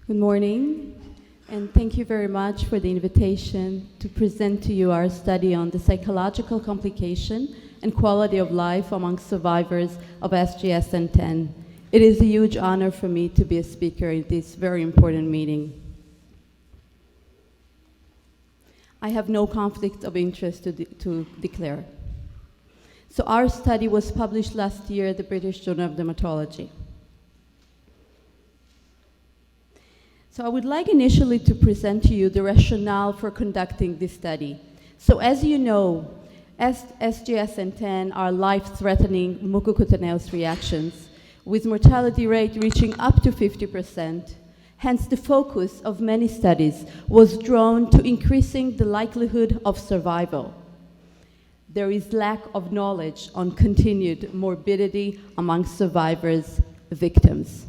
Good morning, and thank you very much for the invitation to present to you our study on the psychological complication and quality of life among survivors of SGSN10. It is a huge honor for me to be a speaker in this very important meeting. I have no conflict of interest to declare. So our study was published last year at the British Journal of Dermatology. So I would like initially to present to you the rationale for conducting this study. So as you know, SGSN10 are life-threatening mucocutaneous reactions with mortality rate reaching up to 50%. Hence, the focus of many studies was drawn to increasing the likelihood of survival. There is lack of knowledge on continued morbidity among survivors, victims.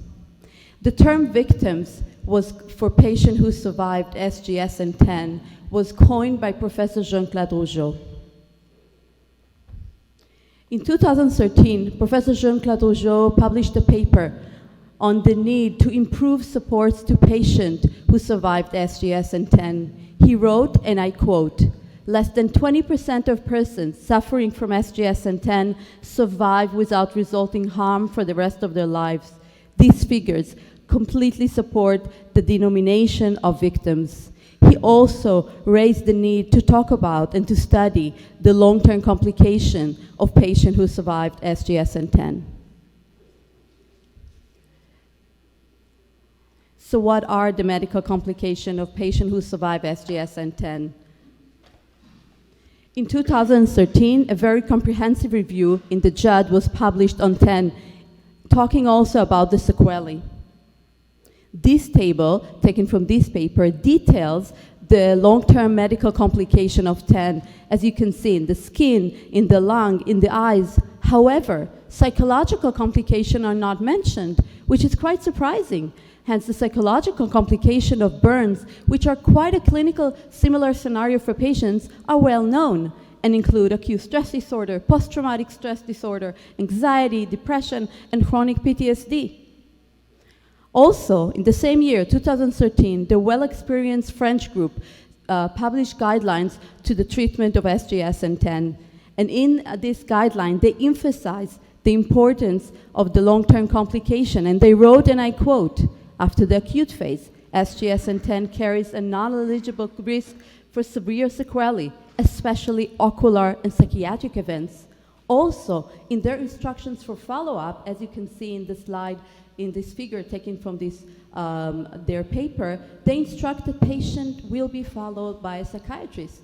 The term victims was for patients who survived SGSN10 was coined by Professor Jean-Claude Rougeau. In 2013, Professor Jean-Claude Rougeau published a paper on the need to improve supports to patients who survived SGSN10. He wrote, and I quote, "Less than 20% of persons suffering from SGSN10 survive without resulting harm for the rest of their lives. These figures completely support the denomination of victims." He also raised the need to talk about and to study the long-term complication of patients who survived SGSN10. So what are the medical complications of patients who survive SGSN10? In 2013, a very comprehensive review in the JACI was published on 10, talking also about the sequelae. This table, taken from this paper, details the long-term medical complication of 10, as you can see in the skin, in the lung, in the eyes. However, psychological complications are not mentioned, which is quite surprising. Hence, the psychological complication of burns, which are quite a clinical similar scenario for patients, are well known and include acute stress disorder, post-traumatic stress disorder, anxiety, depression, and chronic PTSD. Also, in the same year, 2013, the well-experienced French group published guidelines to the treatment of SGSN10. And in this guideline, they emphasize the importance of the long-term complication. And they wrote, and I quote, "After the acute phase, SGSN10 carries a non-eligible risk for severe sequelae, especially ocular and psychiatric events." Also, in their instructions for follow-up, as you can see in the slide, in this figure taken from this, their paper, they instruct the patient will be followed by a psychiatrist.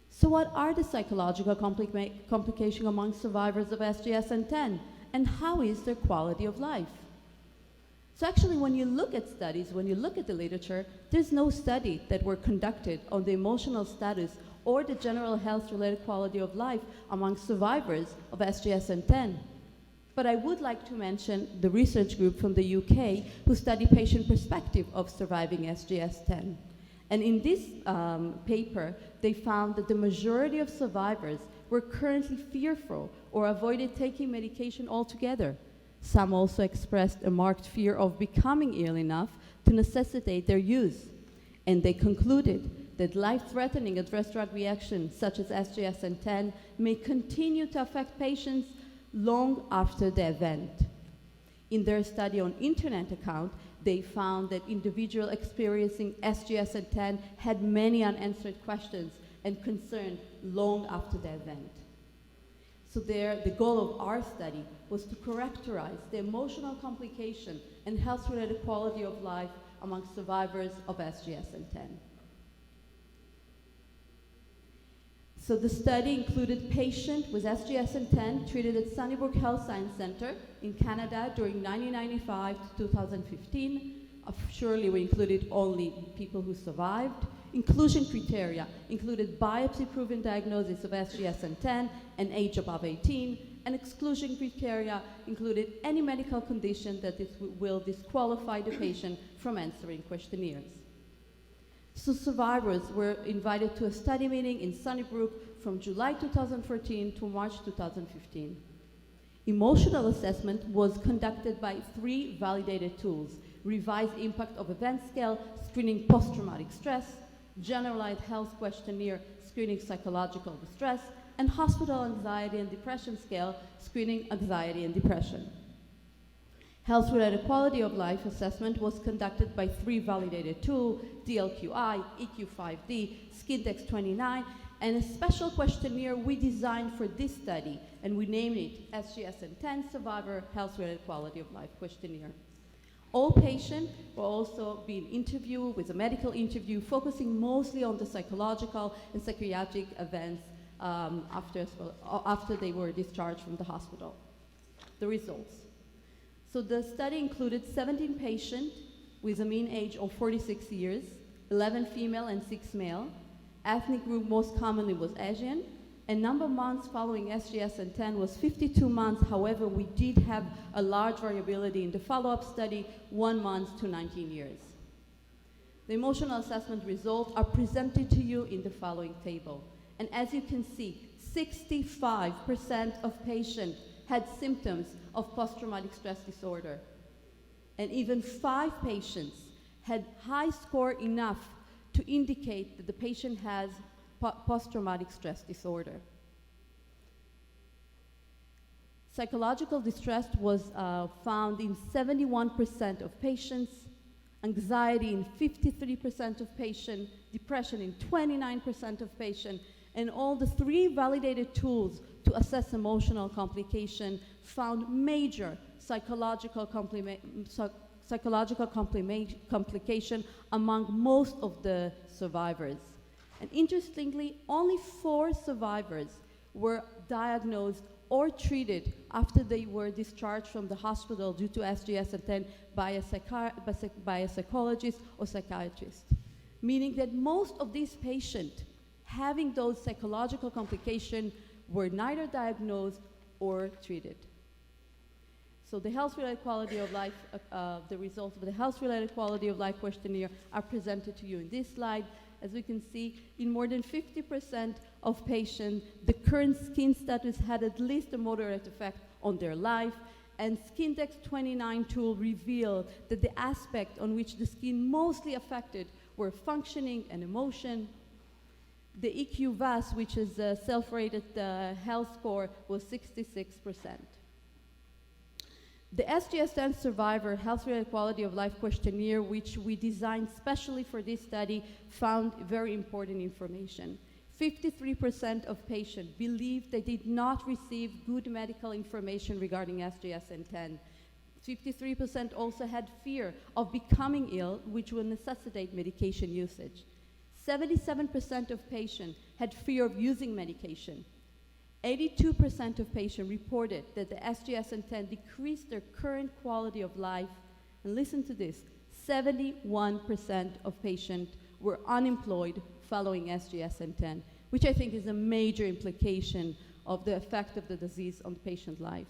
So what are the psychological complications among survivors of SGSN10, and how is their quality of life? So actually, when you look at studies, when you look at the literature, there's no study that were conducted on the emotional status or the general health-related quality of life among survivors of SGSN10. But I would like to mention the research group from the UK who study patient perspective of surviving SGS10. And in this paper, they found that the majority of survivors were currently fearful or avoided taking medication altogether. Some also expressed a marked fear of becoming ill enough to necessitate their use. And they concluded that life-threatening adverse drug reactions such as SGSN10 may continue to affect patients long after the event. In their study on internet account, they found that individuals experiencing SGSN10 had many unanswered questions and concerns long after the event. So the goal of our study was to characterize the emotional complication and health-related quality of life among survivors of SGSN10. So the study included patients with SGSN10 treated at Sunnybrook Health Science Center in Canada during 1995 to 2015. Surely we included only people who survived. Inclusion criteria included biopsy-proven diagnosis of SGSN10 and age above 18, and exclusion criteria included any medical condition that will disqualify the patient from answering questionnaires. So survivors were invited to a study meeting in Sunnybrook from July 2014 to March 2015. Emotional assessment was conducted by 3 validated tools: revised impact of event scale, screening post-traumatic stress, generalized health questionnaire, screening psychological distress, and hospital anxiety and depression scale, screening anxiety and depression. Health-related quality of life assessment was conducted by 3 validated tools, DLQI, EQ5D, Skindex29, and a special questionnaire we designed for this study, and we named it SGSN10 Survivor Health-Related Quality of Life Questionnaire. All patients were also being interviewed with a medical interview focusing mostly on the psychological and psychiatric events after they were discharged from the hospital. The results. So the study included 17 patients with a mean age of 46 years, 11 female and 6 male. Ethnic group most commonly was Asian, and number of months following SGSN10 was 52 months. However, we did have a large variability in the follow-up study, 1 month to 19 years. The emotional assessment results are presented to you in the following table. And as you can see, 65% of patients had symptoms of post-traumatic stress disorder. And even 5 patients had high score enough to indicate that the patient has post-traumatic stress disorder. Psychological distress was found in 71% of patients, anxiety in 53% of patients, depression in 29% of patients, and all the 3 validated tools to assess emotional complication found major psychological complication among most of the survivors. And interestingly, only 4 survivors were diagnosed or treated after they were discharged from the hospital due to SGSN10 by a psychologist or psychiatrist, meaning that most of these patients having those psychological complications were neither diagnosed or treated. So the health-related quality of life, the results of the health-related quality of life questionnaire are presented to you in this slide. As we can see, in more than 50% of patients, the current skin status had at least a moderate effect on their life, and Skindex29 tool revealed that the aspect on which the skin mostly affected were functioning and emotion. The EQ-VAS, which is a self-rated health score, was 66%. The SGSN Survivor Health-Related Quality of Life Questionnaire, which we designed specially for this study, found very important information. 53% of patients believed they did not receive good medical information regarding SGSN10. 53% also had fear of becoming ill, which will necessitate medication usage. 77% of patients had fear of using medication. 82% of patients reported that the SGSN10 decreased their current quality of life. And listen to this, 71% of patients were unemployed following SGSN10, which I think is a major implication of the effect of the disease on the patient's life.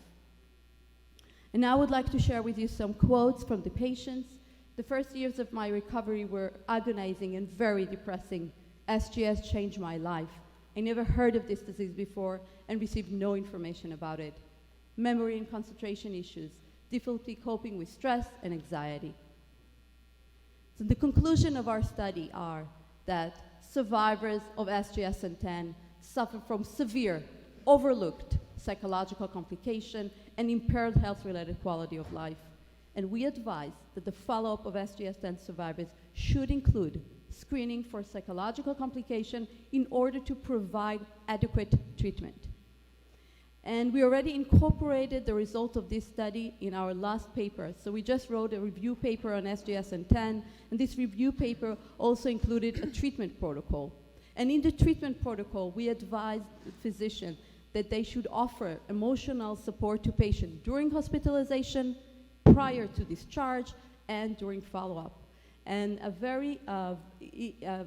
And now I would like to share with you some quotes from the patients. The first years of my recovery were agonizing and very depressing. SGS changed my life. I never heard of this disease before and received no information about it. Memory and concentration issues, difficulty coping with stress and anxiety. So the conclusion of our study are that survivors of SGSN10 suffer from severe, overlooked psychological complication and impaired health-related quality of life. And we advise that the follow-up of SGSN survivors should include screening for psychological complication in order to provide adequate treatment. And we already incorporated the result of this study in our last paper. So we just wrote a review paper on SGSN10, and this review paper also included a treatment protocol. And in the treatment protocol, we advised physicians that they should offer emotional support to patients during hospitalization, prior to discharge, and during follow-up. And a very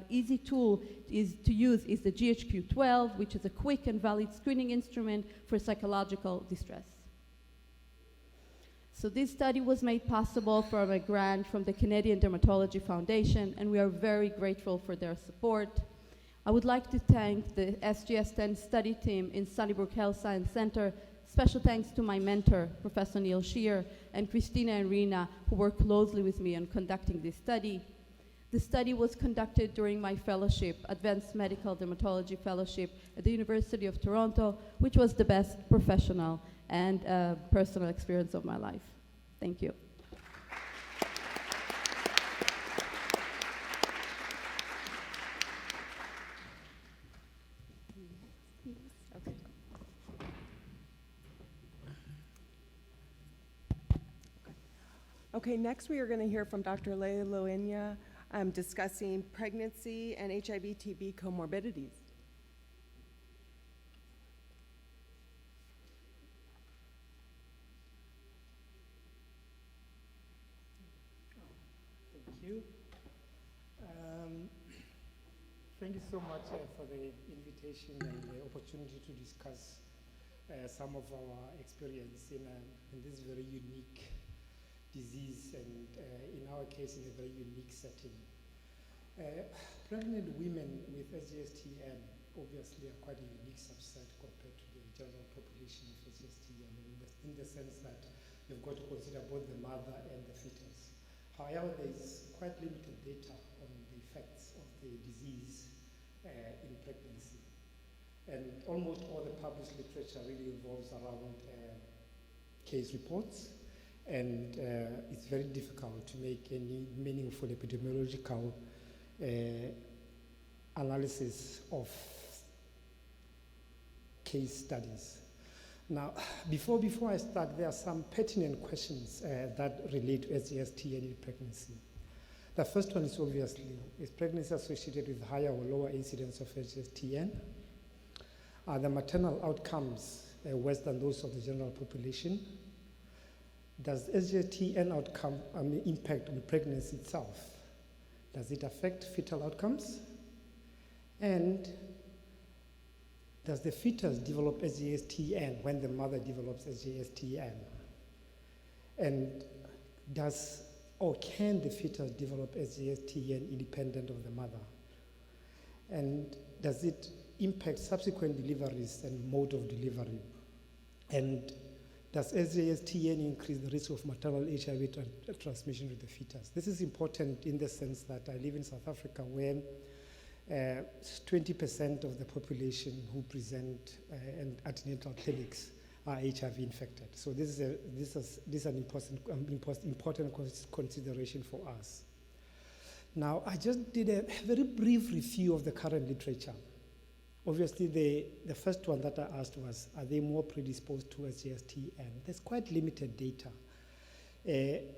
easy tool to use is the GHQ-12, which is a quick and valid screening instrument for psychological distress. So this study was made possible from a grant from the Canadian Dermatology Foundation, and we are very grateful for their support. I would like to thank the SGS10 study team in Sunnybrook Health Science Center, Special thanks to my mentor, Professor Neil Shear, and Christina and Rena, who worked closely with me on conducting this study. The study was conducted during my fellowship, Advanced Medical Dermatology Fellowship at the University of Toronto, which was the best professional and personal experience of my life. Thank you. Okay, next we are going to hear from Dr. Leila Loinya discussing pregnancy and HIV-TB comorbidities. Thank you. Thank you so much for the invitation and the opportunity to discuss some of our experience in this very unique disease, and in our case, in a very unique setting. Pregnant women with SGSTN obviously are quite a unique subset compared to the general population of SGSTN in the sense that you've got to consider both the mother and the fetus. However, there is quite limited data on the effects of the disease in pregnancy. And almost all the published literature really revolves around case reports, and it's very difficult to make any meaningful epidemiological analysis of case studies. Now, before I start, there are some pertinent questions that relate to SGSTN in pregnancy. The first one is obviously, is pregnancy associated with higher or lower incidence of SGSTN? Are the maternal outcomes worse than those of the general population? Does SGSTN outcome impact on pregnancy itself? Does it affect fetal outcomes? And does the fetus develop SGSTN when the mother develops SGSTN? And can the fetus develop SGSTN independent of the mother? And does it impact subsequent deliveries and mode of delivery? And does SGSTN increase the risk of maternal HIV transmission to the fetus? This is important in the sense that I live in South Africa, where 20% of the population who present in antenatal clinics are HIV infected. So this is an important consideration for us. Now, I just did a very brief review of the current literature. Obviously, the first one that I asked was, are they more predisposed to SGSTN? There's quite limited data.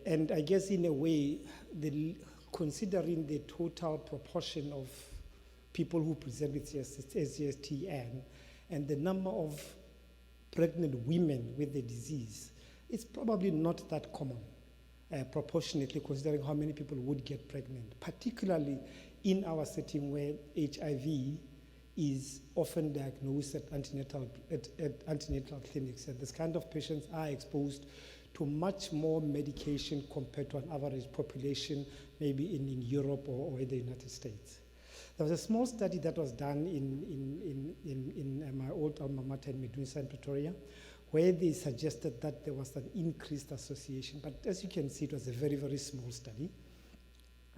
And I guess in a way, considering the total proportion of people who present with SGSTN and the number of pregnant women with the disease, it's probably not that common, proportionately considering how many people would get pregnant, particularly in our setting where HIV is often diagnosed at antenatal clinics. And this kind of patients are exposed to much more medication compared to an average population, maybe in Europe or in the United States. There was a small study that was done in my old alma mater in Medusa in Pretoria, where they suggested that there was an increased association. But as you can see, it was a very, very small study.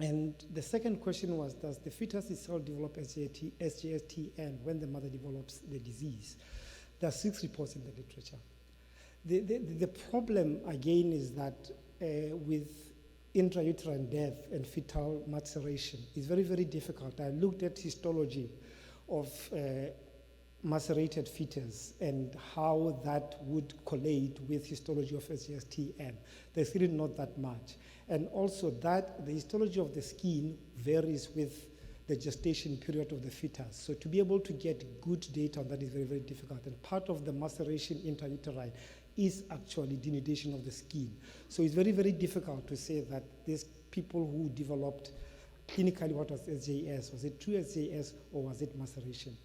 And the second question was, does the fetus itself develop SGSTN when the mother develops the disease? There are 6 reports in the literature. The problem, again, is that with intrauterine death and fetal maceration, it's very, very difficult. I looked at histology of macerated fetus and how that would collate with histology of SGSTN. There's really not that much. And also that the histology of the skin varies with the gestation period of the fetus. So to be able to get good data on that is very, very difficult. And part of the maceration intrauterine is actually denudation of the skin. So it's very, very difficult to say that these people who developed clinically what was SJS, was it true SJS or was it maceration?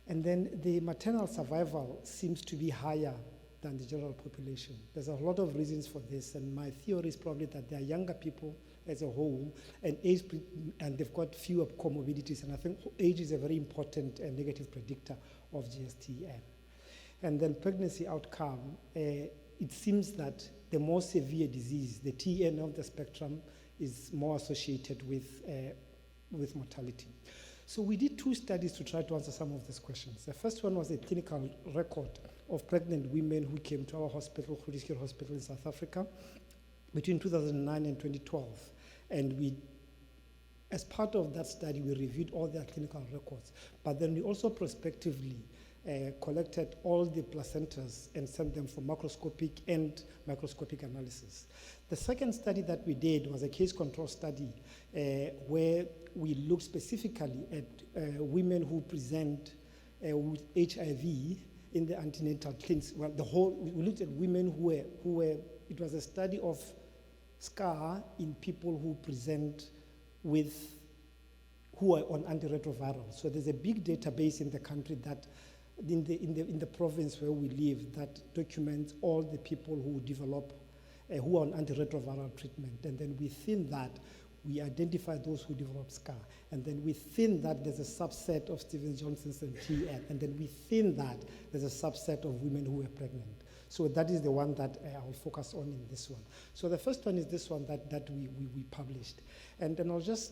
And then the maternal survival seems to be higher than the general population. There's a lot of reasons for this, and my theory is probably that they are younger people as a whole, and they've got fewer comorbidities, and I think age is a very important negative predictor of GSTN. And then pregnancy outcome, it seems that the more severe disease, the TN of the spectrum, is more associated with mortality. So we did 2 studies to try to answer some of these questions. The first one was a clinical record of pregnant women who came to our hospital, Registry Hospital in South Africa, between 2009 and 2012. And we, as part of that study, we reviewed all their clinical records. But then we also prospectively collected all the placentas and sent them for macroscopic and microscopic analysis. The second study that we did was a case control study where we looked specifically at women who present with HIV in the antenatal clinics. Well, we looked at women who were, it was a study of SCAR in people who present with, who are on antiretrovirals. So there's a big database in the country that, in the province where we live, that documents all the people who develop, who are on antiretroviral treatment. And then within that, we identify those who develop SCAR. And then within that, there's a subset of Stevens-Johnson's and TN. And then within that, there's a subset of women who are pregnant. So that is the one that I will focus on in this one. So the first one is this one that we published. And then I'll just,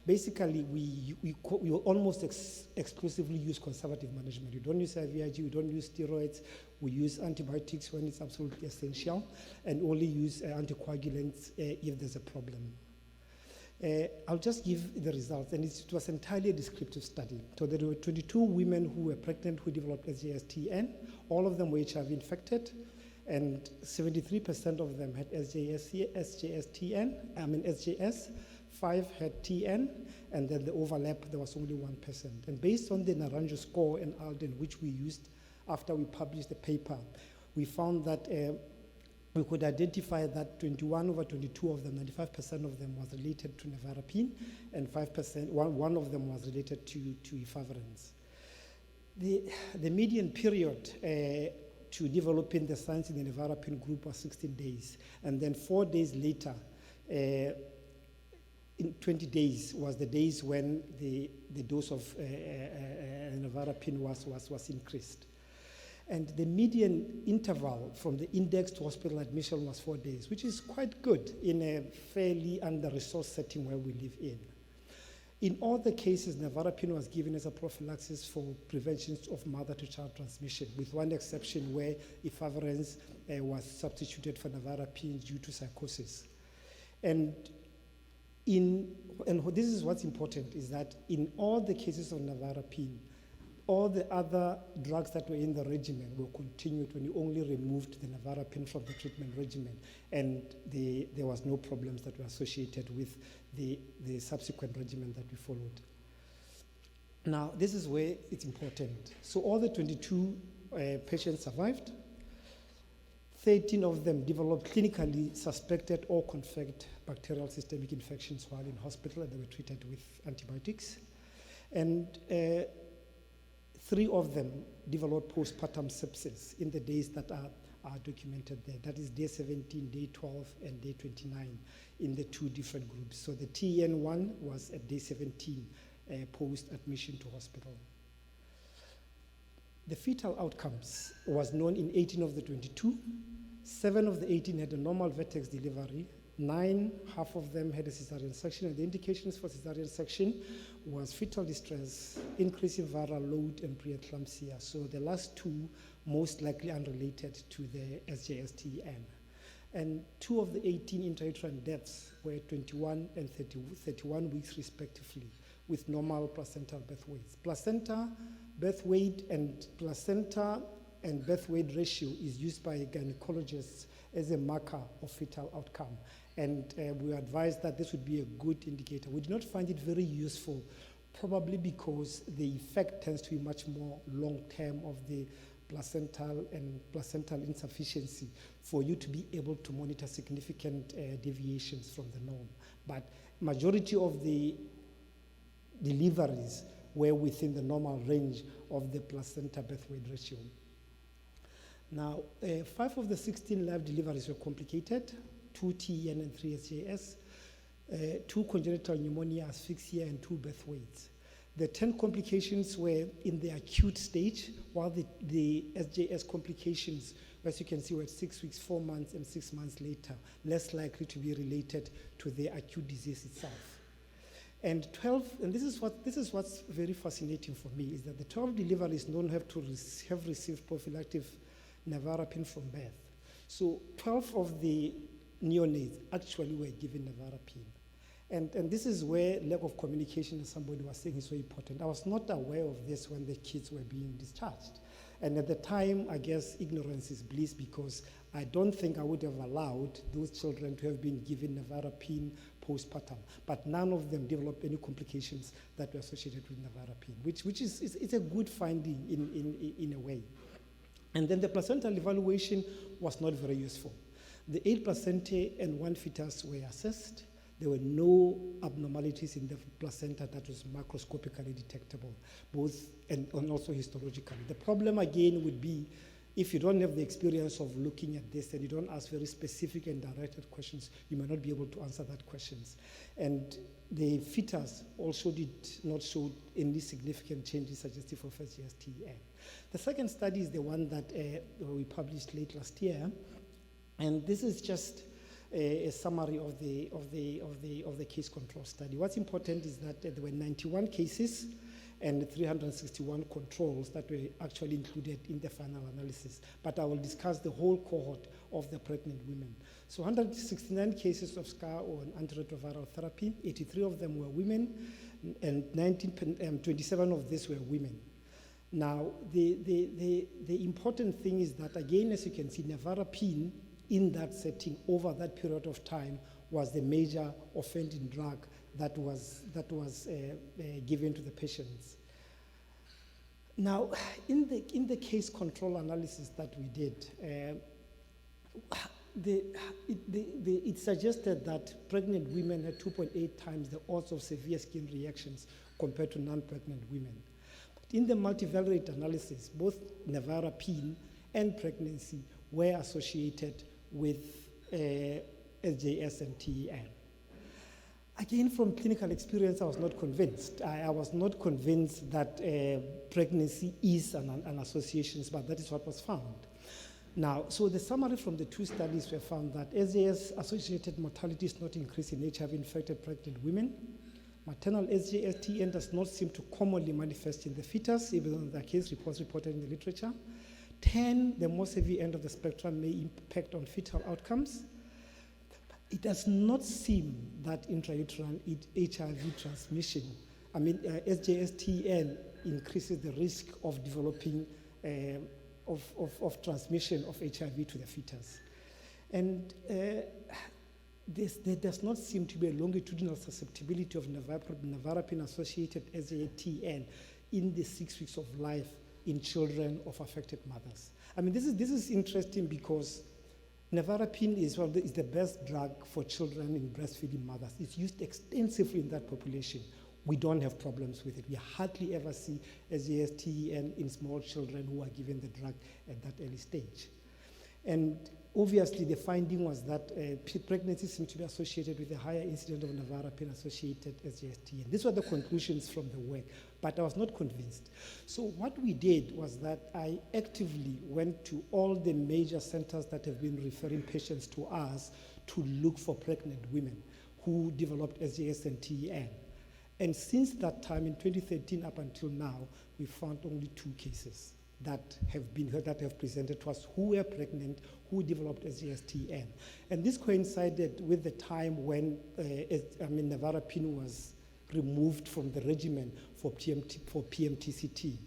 basically, we almost exclusively use conservative management. We don't use IVIG, we don't use steroids, we use antibiotics when it's absolutely essential, and only use anticoagulants if there's a problem. I'll just give the results, and it was entirely a descriptive study. So there were 22 women who were pregnant who developed SJS-TN. All of them were HIV infected, and 73% of them had SJS-TN, SJS. 5 had TN, and then the overlap, there was only 1%. And based on the Naranjo score and ALDEN, which we used after we published the paper, we found that we could identify that 21 over 22 of them, 95% of them was related to nevirapine, and 5%, one of them was related to efavirenz. The median period to developing the signs in the nevirapine group was 16 days, and then 4 days later, in 20 days was the days when the dose of nevirapine was increased. And the median interval from the index to hospital admission was 4 days, which is quite good in a fairly under-resourced setting where we live in. In all the cases, nevirapine was given as a prophylaxis for prevention of mother-to-child transmission, with one exception where efavirenz was substituted for nevirapine due to psychosis. And this is what's important, is that in all the cases of nevirapine, all the other drugs that were in the regimen were continued when you only removed the nevirapine from the treatment regimen, and there was no problems that were associated with the subsequent regimen that we followed. Now, this is where it's important. So all the 22 patients survived. 13 of them developed clinically suspected or confirmed bacterial systemic infections while in hospital, and they were treated with antibiotics. And 3 of them developed postpartum sepsis in the days that are documented there. That is day 17, day 12, and day 29 in the 2 different groups. So the TN1 was at day 17 post-admission to hospital. The fetal outcomes was known in 18 of the 22. 7 of the 18 had a normal vertex delivery. 9, half of them had a cesarean section, and the indications for cesarean section was fetal distress, increasing viral load, and preeclampsia. So the last 2 most likely unrelated to the SJS-TN. And 2 of the 18 intrauterine deaths were 21 and 31 weeks respectively, with normal placental birth weights. Placenta birth weight and birth weight ratio is used by gynecologists as a marker of fetal outcome. And we advised that this would be a good indicator. We did not find it very useful, probably because the effect tends to be much more long-term of the placental and placental insufficiency for you to be able to monitor significant deviations from the norm. But majority of the deliveries were within the normal range of the placenta birth weight ratio. Now, 5 of the 16 live deliveries were complicated, 2 TN and 3 SJS, 2 congenital pneumonia, asphyxia, and 2 birth weights. The 10 complications were in the acute stage, while the SJS complications, as you can see, were at 6 weeks, 4 months, and 6 months later, less likely to be related to the acute disease itself. And 12, and this is what's very fascinating for me, is that the 12 deliveries don't have to have received prophylactic nevirapine from birth. So 12 of the neonates actually were given nevirapine. And this is where lack of communication, as somebody was saying, is so important. I was not aware of this when the kids were being discharged. And at the time, I guess ignorance is bliss, because I don't think I would have allowed those children to have been given nevirapine postpartum. But none of them developed any complications that were associated with nevirapine, which is it's a good finding in a way. And then the placental evaluation was not very useful. The 8 placenta and 1 fetus were assessed. There were no abnormalities in the placenta that was microscopically detectable, both and also histologically. The problem again would be if you don't have the experience of looking at this and you don't ask very specific and directed questions, you may not be able to answer that questions. And the fetus also did not show any significant changes suggestive of SJS-TEN. The second study is the one that we published late last year, and this is just a summary of the case control study. What's important is that there were 91 cases and 361 controls that were actually included in the final analysis. But I will discuss the whole cohort of the pregnant women. So 169 cases of SCAR on antiretroviral therapy, 83 of them were women, and 27 of these were women. Now, the important thing is that, again, as you can see, nevirapine in that setting over that period of time was the major offending drug that was given to the patients. Now, in the case control analysis that we did, it suggested that pregnant women had 2.8 times the odds of severe skin reactions compared to non-pregnant women. But in the multivariate analysis, both nevirapine and pregnancy were associated with SJS and TEN. Again, from clinical experience, I was not convinced. I was not convinced that pregnancy is an association, but that is what was found. Now, so the summary from the 2 studies were found that SJS-associated mortality is not increased in HIV-infected pregnant women. Maternal SJS-TEN does not seem to commonly manifest in the fetus, even though the case reports reported in the literature. 10, the more severe end of the spectrum, may impact on fetal outcomes. It does not seem that intrauterine HIV transmission, SJS-TEN increases the risk of developing, of transmission of HIV to the fetus. And there does not seem to be a longitudinal susceptibility of nevirapine-associated SJS-TEN in the 6 weeks of life in children of affected mothers. I mean, this is interesting because nevirapine is the best drug for children in breastfeeding mothers. It's used extensively in that population. We don't have problems with it. We hardly ever see SJS-TEN in small children who are given the drug at that early stage. And obviously, the finding was that pregnancy seemed to be associated with a higher incidence of nevirapine-associated SJS-TEN. These were the conclusions from the work, but I was not convinced. So what we did was that I actively went to all the major centers that have been referring patients to us to look for pregnant women who developed SJS and TEN. And since that time, in 2013 up until now, we found only 2 cases that have presented to us who were pregnant, who developed SJS-TEN. And this coincided with the time when nevirapine was removed from the regimen for PMTCT.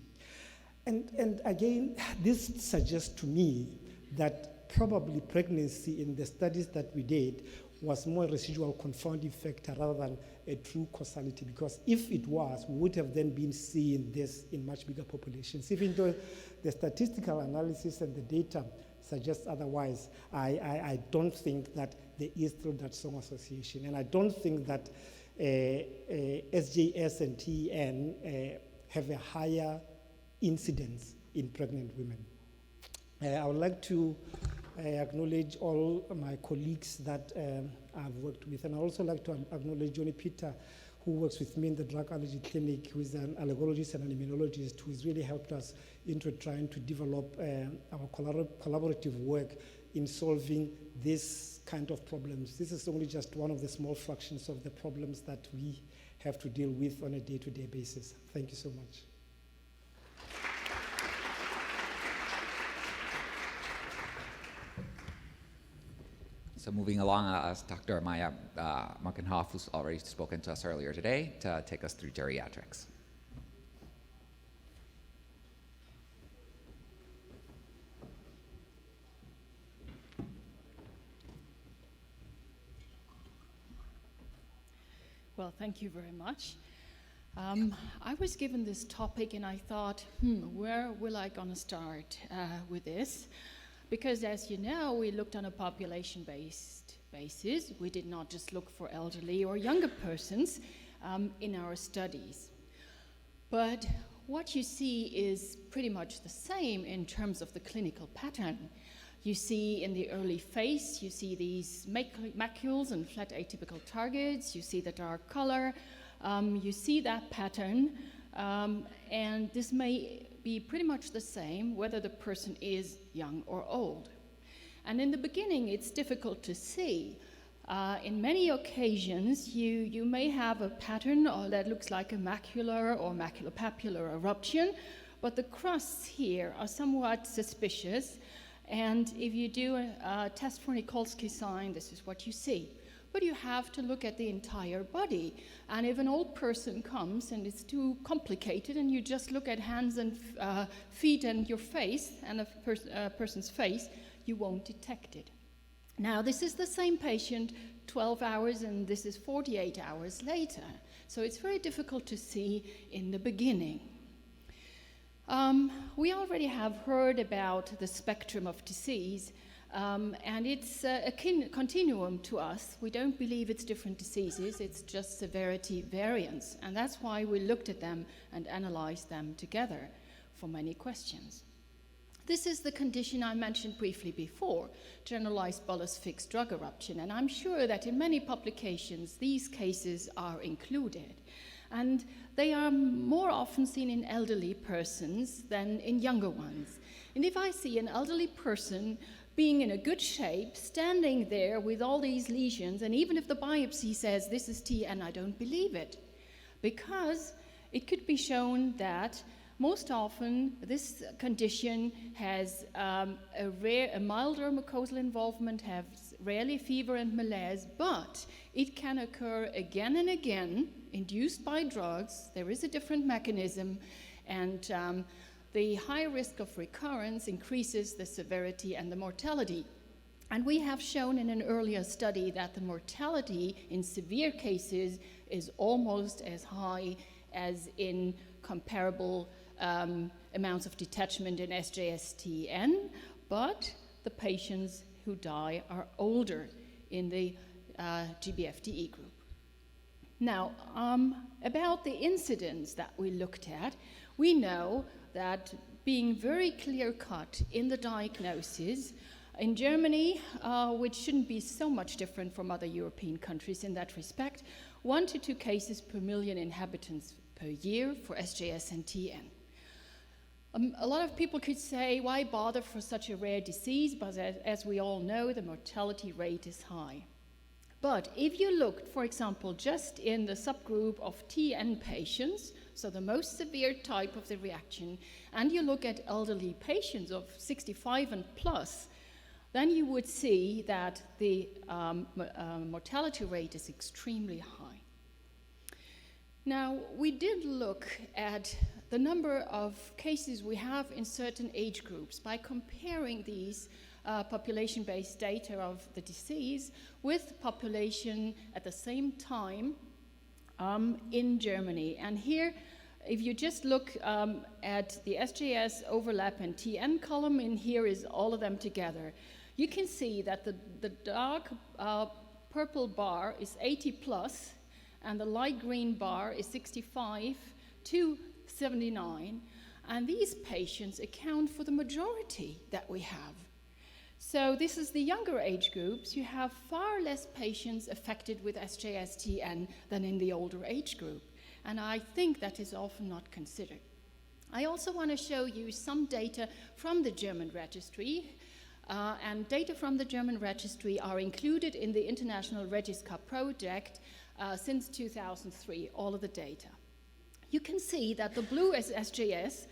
And again, this suggests to me that probably pregnancy in the studies that we did was more a residual confounding factor rather than a true causality, because if it was, we would have then been seeing this in much bigger populations. Even though the statistical analysis and the data suggests otherwise, I don't think that there is still that strong association. And I don't think that SJS and TEN have a higher incidence in pregnant women. I would like to acknowledge all my colleagues that I've worked with, and I also like to acknowledge Johnny Peter, who works with me in the drug allergy clinic, who is an allergologist and an immunologist, who has really helped us into trying to develop our collaborative work in solving this kind of problems. This is only just one of the small fractions of the problems that we have to deal with on a day-to-day basis. Thank you so much. So moving along, as Dr. Maya Markenhoff, who's already spoken to us earlier today, to take us through geriatrics. Well, thank you very much. I was given this topic and I thought, where will I gonna start with this? Because as you know, we looked on a population-based basis. We did not just look for elderly or younger persons in our studies. But what you see is pretty much the same in terms of the clinical pattern. You see in the early phase, you see these macules and flat atypical targets, you see the dark color, you see that pattern, and this may be pretty much the same whether the person is young or old. And in the beginning, it's difficult to see. In many occasions, you may have a pattern that looks like a macular or maculopapular eruption, but the crusts here are somewhat suspicious. And if you do a test for Nikolsky sign, this is what you see. But you have to look at the entire body. And if an old person comes and it's too complicated and you just look at hands and feet and your face and a person's face, you won't detect it. Now, this is the same patient 12 hours and this is 48 hours later. So it's very difficult to see in the beginning. We already have heard about the spectrum of disease, and it's a continuum to us. We don't believe it's different diseases, it's just severity variance, and that's why we looked at them and analyzed them together for many questions. This is the condition I mentioned briefly before, generalized bullous fixed drug eruption, and I'm sure that in many publications these cases are included. And they are more often seen in elderly persons than in younger ones. And if I see an elderly person being in a good shape, standing there with all these lesions, and even if the biopsy says this is TN, I don't believe it. Because it could be shown that most often this condition has a milder mucosal involvement, has rarely fever and malaise, but it can occur again and again, induced by drugs. There is a different mechanism, and the high risk of recurrence increases the severity and the mortality. And we have shown in an earlier study that the mortality in severe cases is almost as high as in comparable amounts of detachment in SJS/TN, but the patients who die are older in the GBFDE group. Now, about the incidence that we looked at, we know that being very clear-cut in the diagnosis, in Germany, which shouldn't be so much different from other European countries in that respect, 1 to 2 cases per million inhabitants per year for SJS and TN. A lot of people could say, why bother for such a rare disease? But as we all know, the mortality rate is high. But if you look, for example, just in the subgroup of TN patients, so the most severe type of the reaction, and you look at elderly patients of 65 and plus, then you would see that the mortality rate is extremely high. Now, we did look at the number of cases we have in certain age groups by comparing these population-based data of the disease with population at the same time in Germany. And here, if you just look at the SJS overlap and TN column, in here is all of them together. You can see that the dark purple bar is 80 plus, and the light green bar is 65 to 79, and these patients account for the majority that we have. So this is the younger age groups. You have far less patients affected with SJS/TN than in the older age group. And I think that is often not considered. I also want to show you some data from the German registry. And data from the German registry are included in the International RegistCAR project since 2003, all of the data. You can see that the blue is SJS,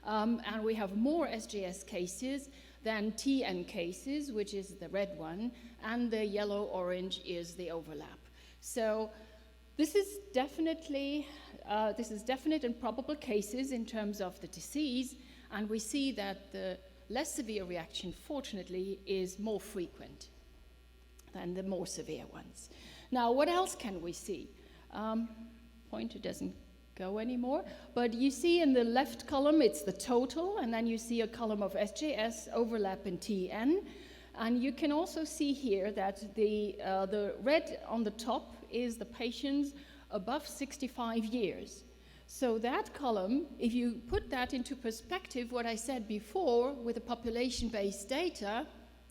and we have more SJS cases than TN cases, which is the red one, and the yellow-orange is the overlap. So this is definite and probable cases in terms of the disease, and we see that the less severe reaction, fortunately, is more frequent than the more severe ones. Now, what else can we see? Pointer doesn't go anymore, but you see in the left column, it's the total, and then you see a column of SJS, overlap, and TN. And you can also see here that the red on the top is the patients above 65 years. So that column, if you put that into perspective, what I said before with the population-based data,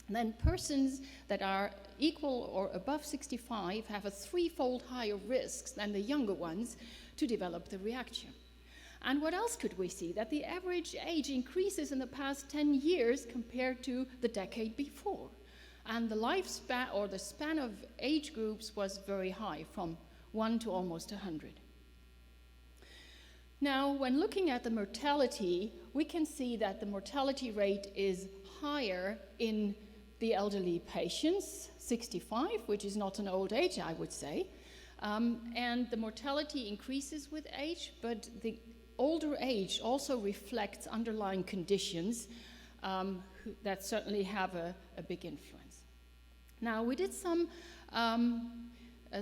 then persons that are equal or above 65 have a threefold higher risk than the younger ones to develop the reaction. And what else could we see? That the average age increases in the past 10 years compared to the decade before. And the lifespan or the span of age groups was very high, from 1 to almost 100. Now, when looking at the mortality, we can see that the mortality rate is higher in the elderly patients, 65, which is not an old age, I would say. And the mortality increases with age, but the older age also reflects underlying conditions that certainly have a big influence. Now, we did some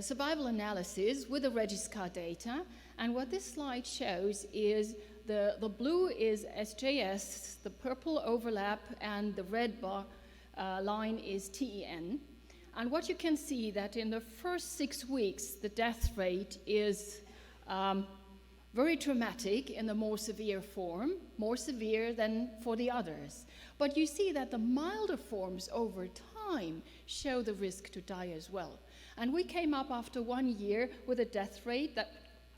survival analysis with the RegistCAR data, and what this slide shows is the blue is SJS, the purple overlap, and the red bar line is TEN. And what you can see that in the first 6 weeks, the death rate is very dramatic in the more severe form, more severe than for the others. But you see that the milder forms over time show the risk to die as well. And we came up after 1 year with a death rate that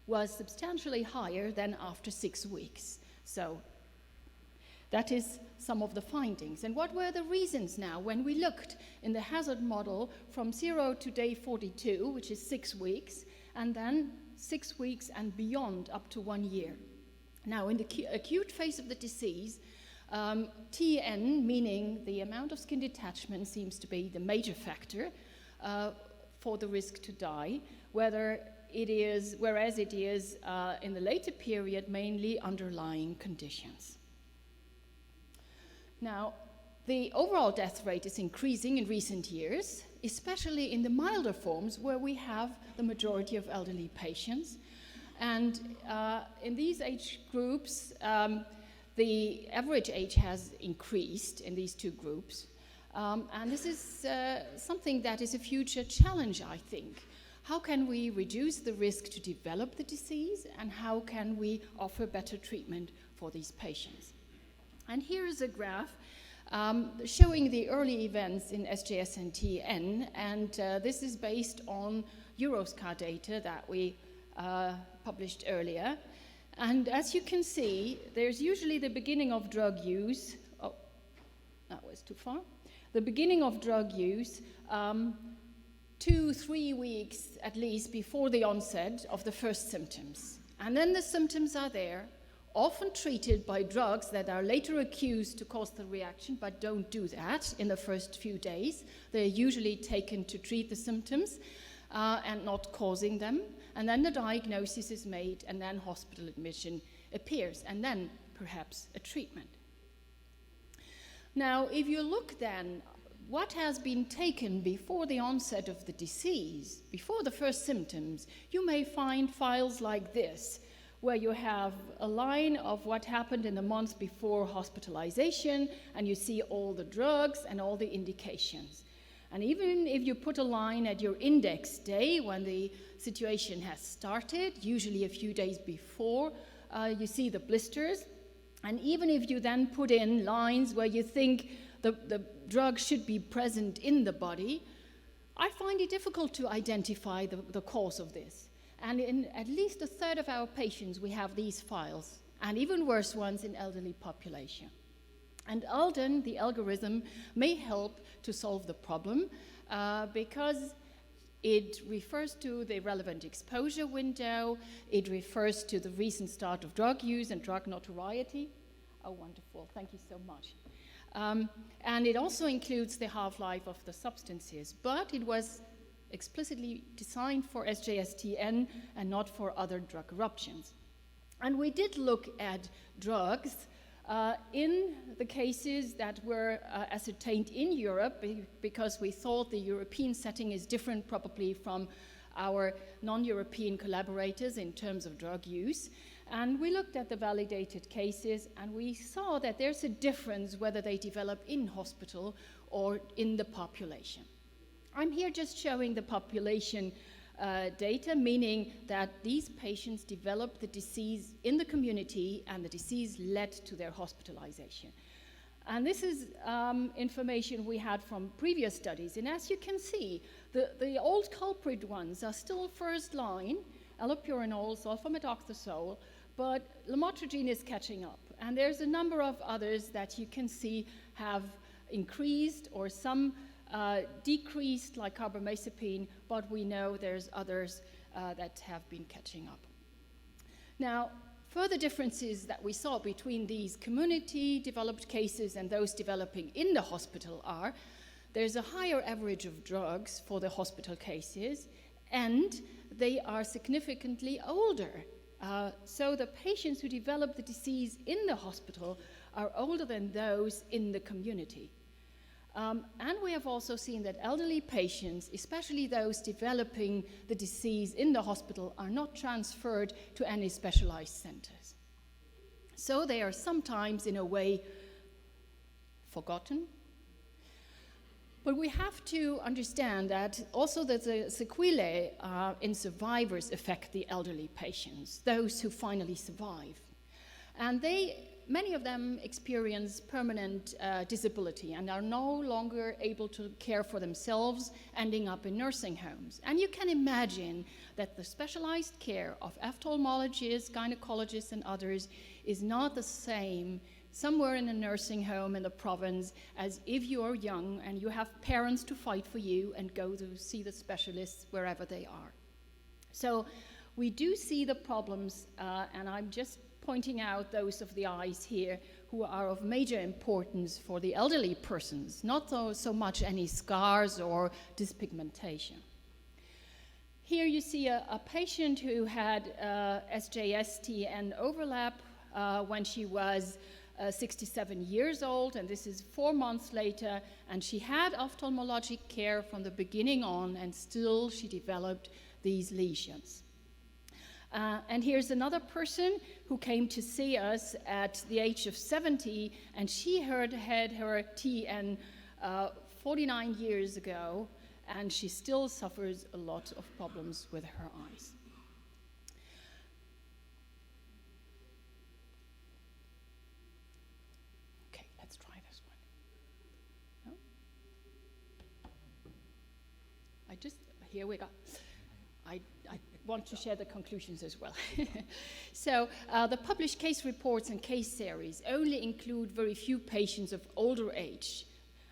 was substantially higher than after 6 weeks. So that is some of the findings. And what were the reasons now when we looked in the hazard model from 0 to day 42, which is 6 weeks, and then 6 weeks and beyond up to 1 year? Now, in the acute phase of the disease, TN, meaning the amount of skin detachment, seems to be the major factor for the risk to die, whereas it is in the later period mainly underlying conditions. Now, the overall death rate is increasing in recent years, especially in the milder forms where we have the majority of elderly patients. And in these age groups, the average age has increased in these two groups. And this is something that is a future challenge, I think. How can we reduce the risk to develop the disease, and how can we offer better treatment for these patients? And here is a graph showing the early events in SJS and TN, and this is based on EuroSCAR data that we published earlier. And as you can see, there's usually the beginning of drug use. Oh, that was too far. The beginning of drug use 2-3 weeks at least before the onset of the first symptoms. And then the symptoms are there, often treated by drugs that are later accused to cause the reaction, but don't do that in the first few days. They're usually taken to treat the symptoms and not causing them. And then the diagnosis is made, and then hospital admission appears, and then perhaps a treatment. Now, if you look then, what has been taken before the onset of the disease, before the first symptoms, you may find files like this, where you have a line of what happened in the months before hospitalization, and you see all the drugs and all the indications. And even if you put a line at your index day when the situation has started, usually a few days before, you see the blisters. And even if you then put in lines where you think the drug should be present in the body, I find it difficult to identify the cause of this. And in at least a third of our patients, we have these files, and even worse ones in elderly population. And ALDEN, the algorithm, may help to solve the problem because it refers to the relevant exposure window, it refers to the recent start of drug use and drug notoriety. Oh, wonderful, thank you so much. And it also includes the half-life of the substances, but it was explicitly designed for SJSTN and not for other drug eruptions. And we did look at drugs in the cases that were ascertained in Europe because we thought the European setting is different probably from our non-European collaborators in terms of drug use. And we looked at the validated cases and we saw that there's a difference whether they develop in hospital or in the population. I'm here just showing the population data, meaning that these patients developed the disease in the community and the disease led to their hospitalization. And this is information we had from previous studies. And as you can see, the old culprit ones are still first line, allopurinol, sulfamethoxazole, but lamotrigine is catching up. And there's a number of others that you can see have increased or some decreased, like carbamazepine, but we know there's others that have been catching up. Now, further differences that we saw between these community-developed cases and those developing in the hospital are there's a higher average of drugs for the hospital cases, and they are significantly older. So the patients who develop the disease in the hospital are older than those in the community. And we have also seen that elderly patients, especially those developing the disease in the hospital, are not transferred to any specialized centers. So they are sometimes, in a way, forgotten. But we have to understand that also that the sequelae in survivors affect the elderly patients, those who finally survive. And many of them experience permanent disability and are no longer able to care for themselves, ending up in nursing homes. And you can imagine that the specialized care of ophthalmologists, gynecologists, and others is not the same somewhere in a nursing home in the province as if you are young and you have parents to fight for you and go to see the specialists wherever they are. So we do see the problems, and I'm just pointing out those of the eyes here who are of major importance for the elderly persons, not so much any scars or dyspigmentation. Here you see a patient who had SJSTN overlap when she was 67 years old, and this is 4 months later, and she had ophthalmologic care from the beginning on, and still she developed these lesions. And here's another person who came to see us at the age of 70, and she had her TN 49 years ago, and she still suffers a lot of problems with her eyes. Okay, let's try this one. No? Here we go. I want to share the conclusions as well. So the published case reports and case series only include very few patients of older age,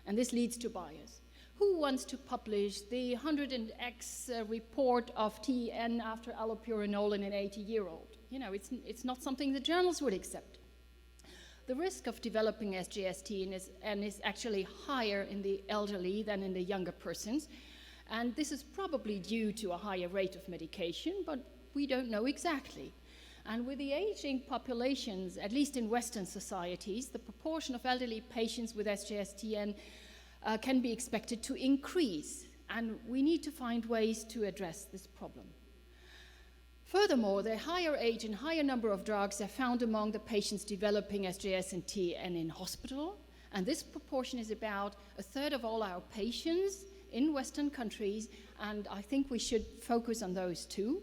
and this leads to bias. Who wants to publish the 100x report of TN after allopurinol in an 80-year-old? You know, it's not something the journals would accept. The risk of developing SJST is actually higher in the elderly than in the younger persons. And this is probably due to a higher rate of medication, but we don't know exactly. And with the aging populations, at least in Western societies, the proportion of elderly patients with SJSTN can be expected to increase, and we need to find ways to address this problem. Furthermore, the higher age and higher number of drugs are found among the patients developing SJSTN in hospital, and this proportion is about a third of all our patients in Western countries, and I think we should focus on those too.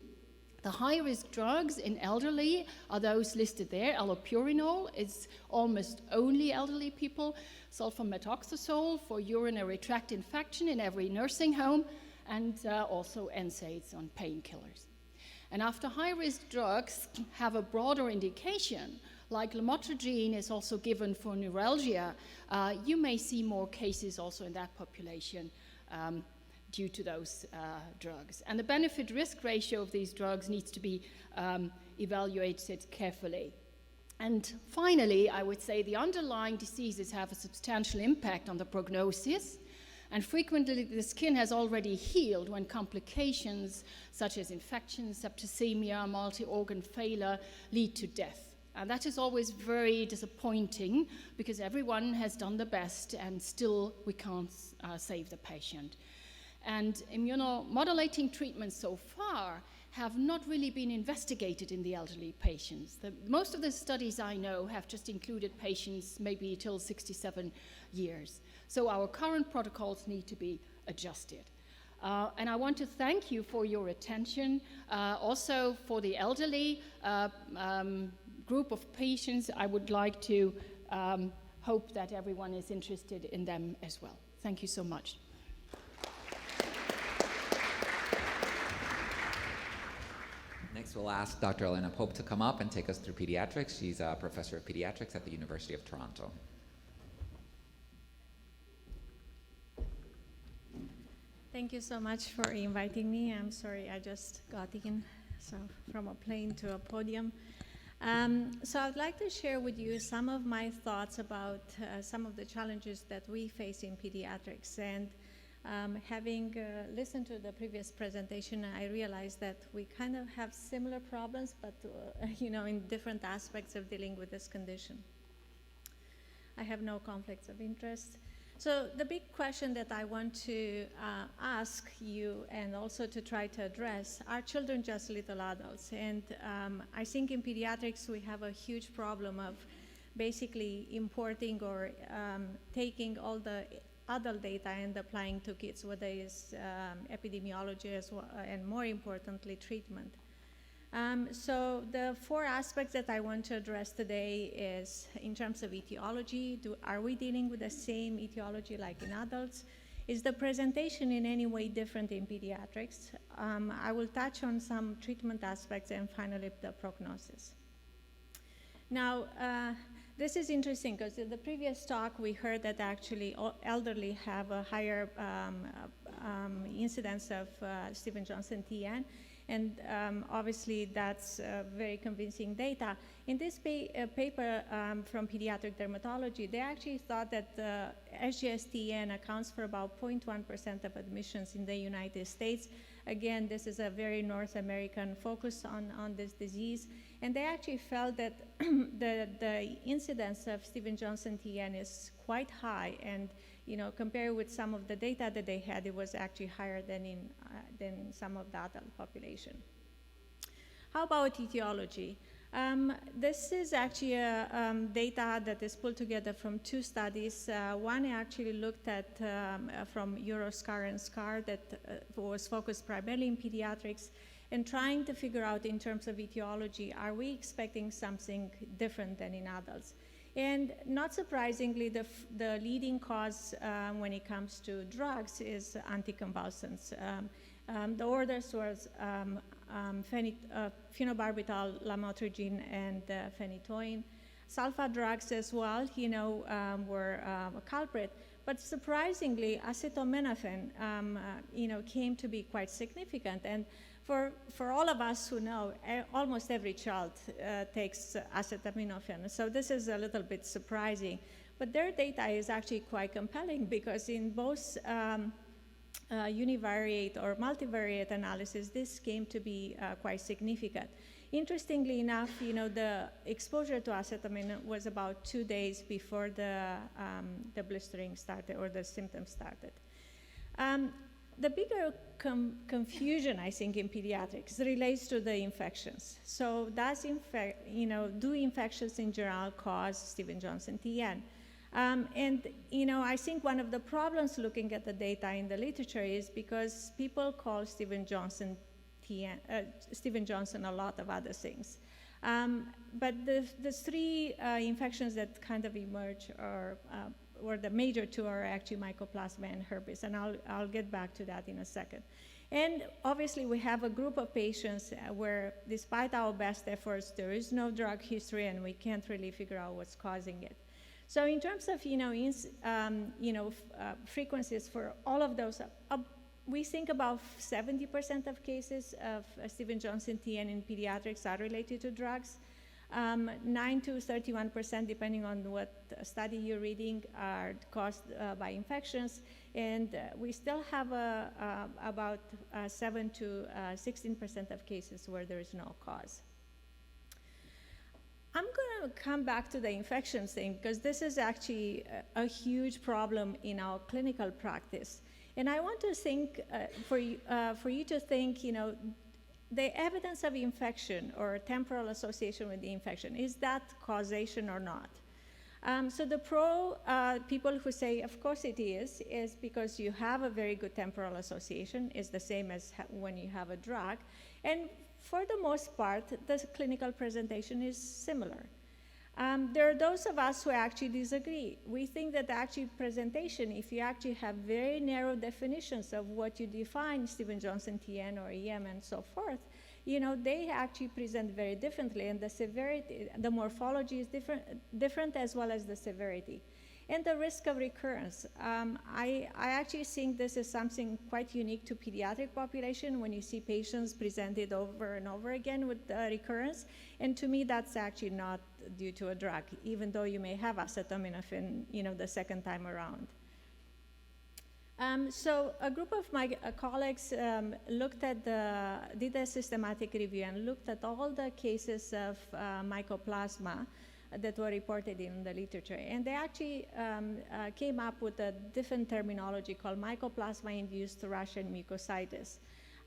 The high-risk drugs in elderly are those listed there. Allopurinol is almost only elderly people. Sulfamethoxazole for urinary tract infection in every nursing home, and also NSAIDs on painkillers. And after high-risk drugs have a broader indication, like lamotrigine is also given for neuralgia, you may see more cases also in that population due to those drugs. And the benefit-risk ratio of these drugs needs to be evaluated carefully. And finally, I would say the underlying diseases have a substantial impact on the prognosis, and frequently the skin has already healed when complications such as infections, septicemia, multi-organ failure lead to death. And that is always very disappointing because everyone has done the best and still we can't save the patient. And immunomodulating treatments so far have not really been investigated in the elderly patients. Most of the studies I know have just included patients maybe till 67 years. So our current protocols need to be adjusted. And I want to thank you for your attention. Also for the elderly group of patients, I would like to hope that everyone is interested in them as well. Thank you so much. Next, we'll ask Dr. Elena Pope to come up and take us through pediatrics. She's a professor of pediatrics at the University of Toronto. Thank you so much for inviting me. I'm sorry I just got in from a plane to a podium. So I'd like to share with you some of my thoughts about some of the challenges that we face in pediatrics. And having listened to the previous presentation, I realized that we kind of have similar problems, but in different aspects of dealing with this condition. I have no conflicts of interest. So the big question that I want to ask you and also to try to address, are children just little adults? And I think in pediatrics we have a huge problem of basically importing or taking all the adult data and applying to kids, whether it's epidemiology as well, and more importantly, treatment. So the four aspects that I want to address today is in terms of etiology. Are we dealing with the same etiology like in adults? Is the presentation in any way different in pediatrics? I will touch on some treatment aspects and finally the prognosis. Now, this is interesting because in the previous talk we heard that actually elderly have a higher incidence of Stevens-Johnson TN. And obviously that's very convincing data. In this paper from pediatric dermatology, they actually thought that SGSTN accounts for about 0.1% of admissions in the United States. Again, this is a very North American focus on this disease. And they actually felt that the incidence of Stevens-Johnson TN is quite high. And compared with some of the data that they had, it was actually higher than some of the adult population. How about etiology? This is actually data that is pulled together from two studies. One actually looked at from EuroSCAR and SCAR that was focused primarily in pediatrics and trying to figure out in terms of etiology, are we expecting something different than in adults? And not surprisingly, the leading cause when it comes to drugs is anticonvulsants. The orders was phenobarbital, lamotrigine, and phenytoin. Sulfa drugs as well, were a culprit. But surprisingly, acetaminophen, came to be quite significant. And for all of us who know, almost every child takes acetaminophen. So this is a little bit surprising. But their data is actually quite compelling because in both univariate or multivariate analysis, this came to be quite significant. Interestingly enough, the exposure to acetaminophen was about 2 days before the blistering started or the symptoms started. The bigger confusion, I think, in pediatrics relates to the infections. So do infections in general cause Stevens-Johnson TN? I think one of the problems looking at the data in the literature is because people call Stevens-Johnson Steven Johnson, a lot of other things. But the three infections that kind of emerge are, or the major two are actually mycoplasma and herpes, and I'll get back to that in a second. And obviously we have a group of patients where despite our best efforts, there is no drug history and we can't really figure out what's causing it. So in terms of, frequencies for all of those, we think about 70% of cases of Stevens-Johnson TN in pediatrics are related to drugs. 9 to 31%, depending on what study you're reading, are caused by infections. And we still have about 7 to 16% of cases where there is no cause. I'm going to come back to the infection thing because this is actually a huge problem in our clinical practice. And I want to think, for you to think, the evidence of infection or temporal association with the infection, is that causation or not? So the people who say, of course it is because you have a very good temporal association. It's the same as when you have a drug. And for the most part, the clinical presentation is similar. There are those of us who actually disagree. We think that actually presentation, if you actually have very narrow definitions of what you define Stevens-Johnson TN or EM and so forth, they actually present very differently, and the severity, the morphology is different as well as the severity. And the risk of recurrence. I actually think this is something quite unique to pediatric population when you see patients presented over and over again with recurrence. And to me, that's actually not due to a drug, even though you may have acetaminophen, the second time around. So a group of my colleagues did a systematic review and looked at all the cases of mycoplasma that were reported in the literature. And they actually came up with a different terminology called mycoplasma-induced Russian mucositis.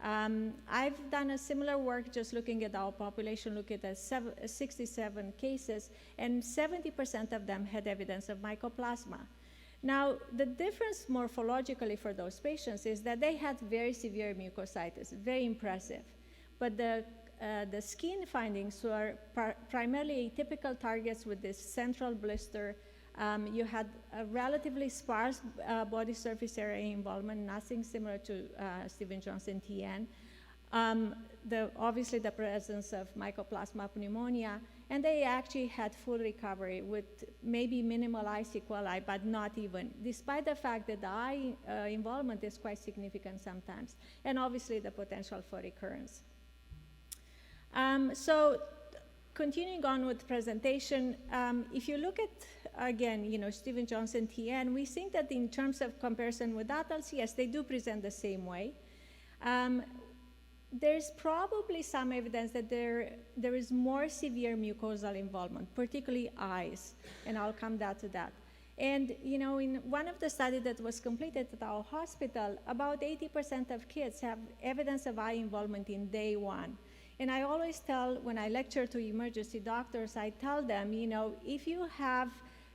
I've done a similar work just looking at our population, looking at 67 cases, and 70% of them had evidence of mycoplasma. Now, the difference morphologically for those patients is that they had very severe mucositis, very impressive. But the skin findings were primarily atypical targets with this central blister. You had a relatively sparse body surface area involvement, nothing similar to Stevens-Johnson TN. Obviously the presence of mycoplasma pneumonia, and they actually had full recovery with maybe minimal eye sequelae, but not even, despite the fact that the eye involvement is quite significant sometimes, and obviously the potential for recurrence. So continuing on with presentation, if you look at, again, Stevens-Johnson TN, we think that in terms of comparison with adults, yes, they do present the same way. There's probably some evidence that there is more severe mucosal involvement, particularly eyes, and I'll come back to that. And in one of the studies that was completed at our hospital, about 80% of kids have evidence of eye involvement in day one. And I always tell, when I lecture to emergency doctors, I tell them, if you have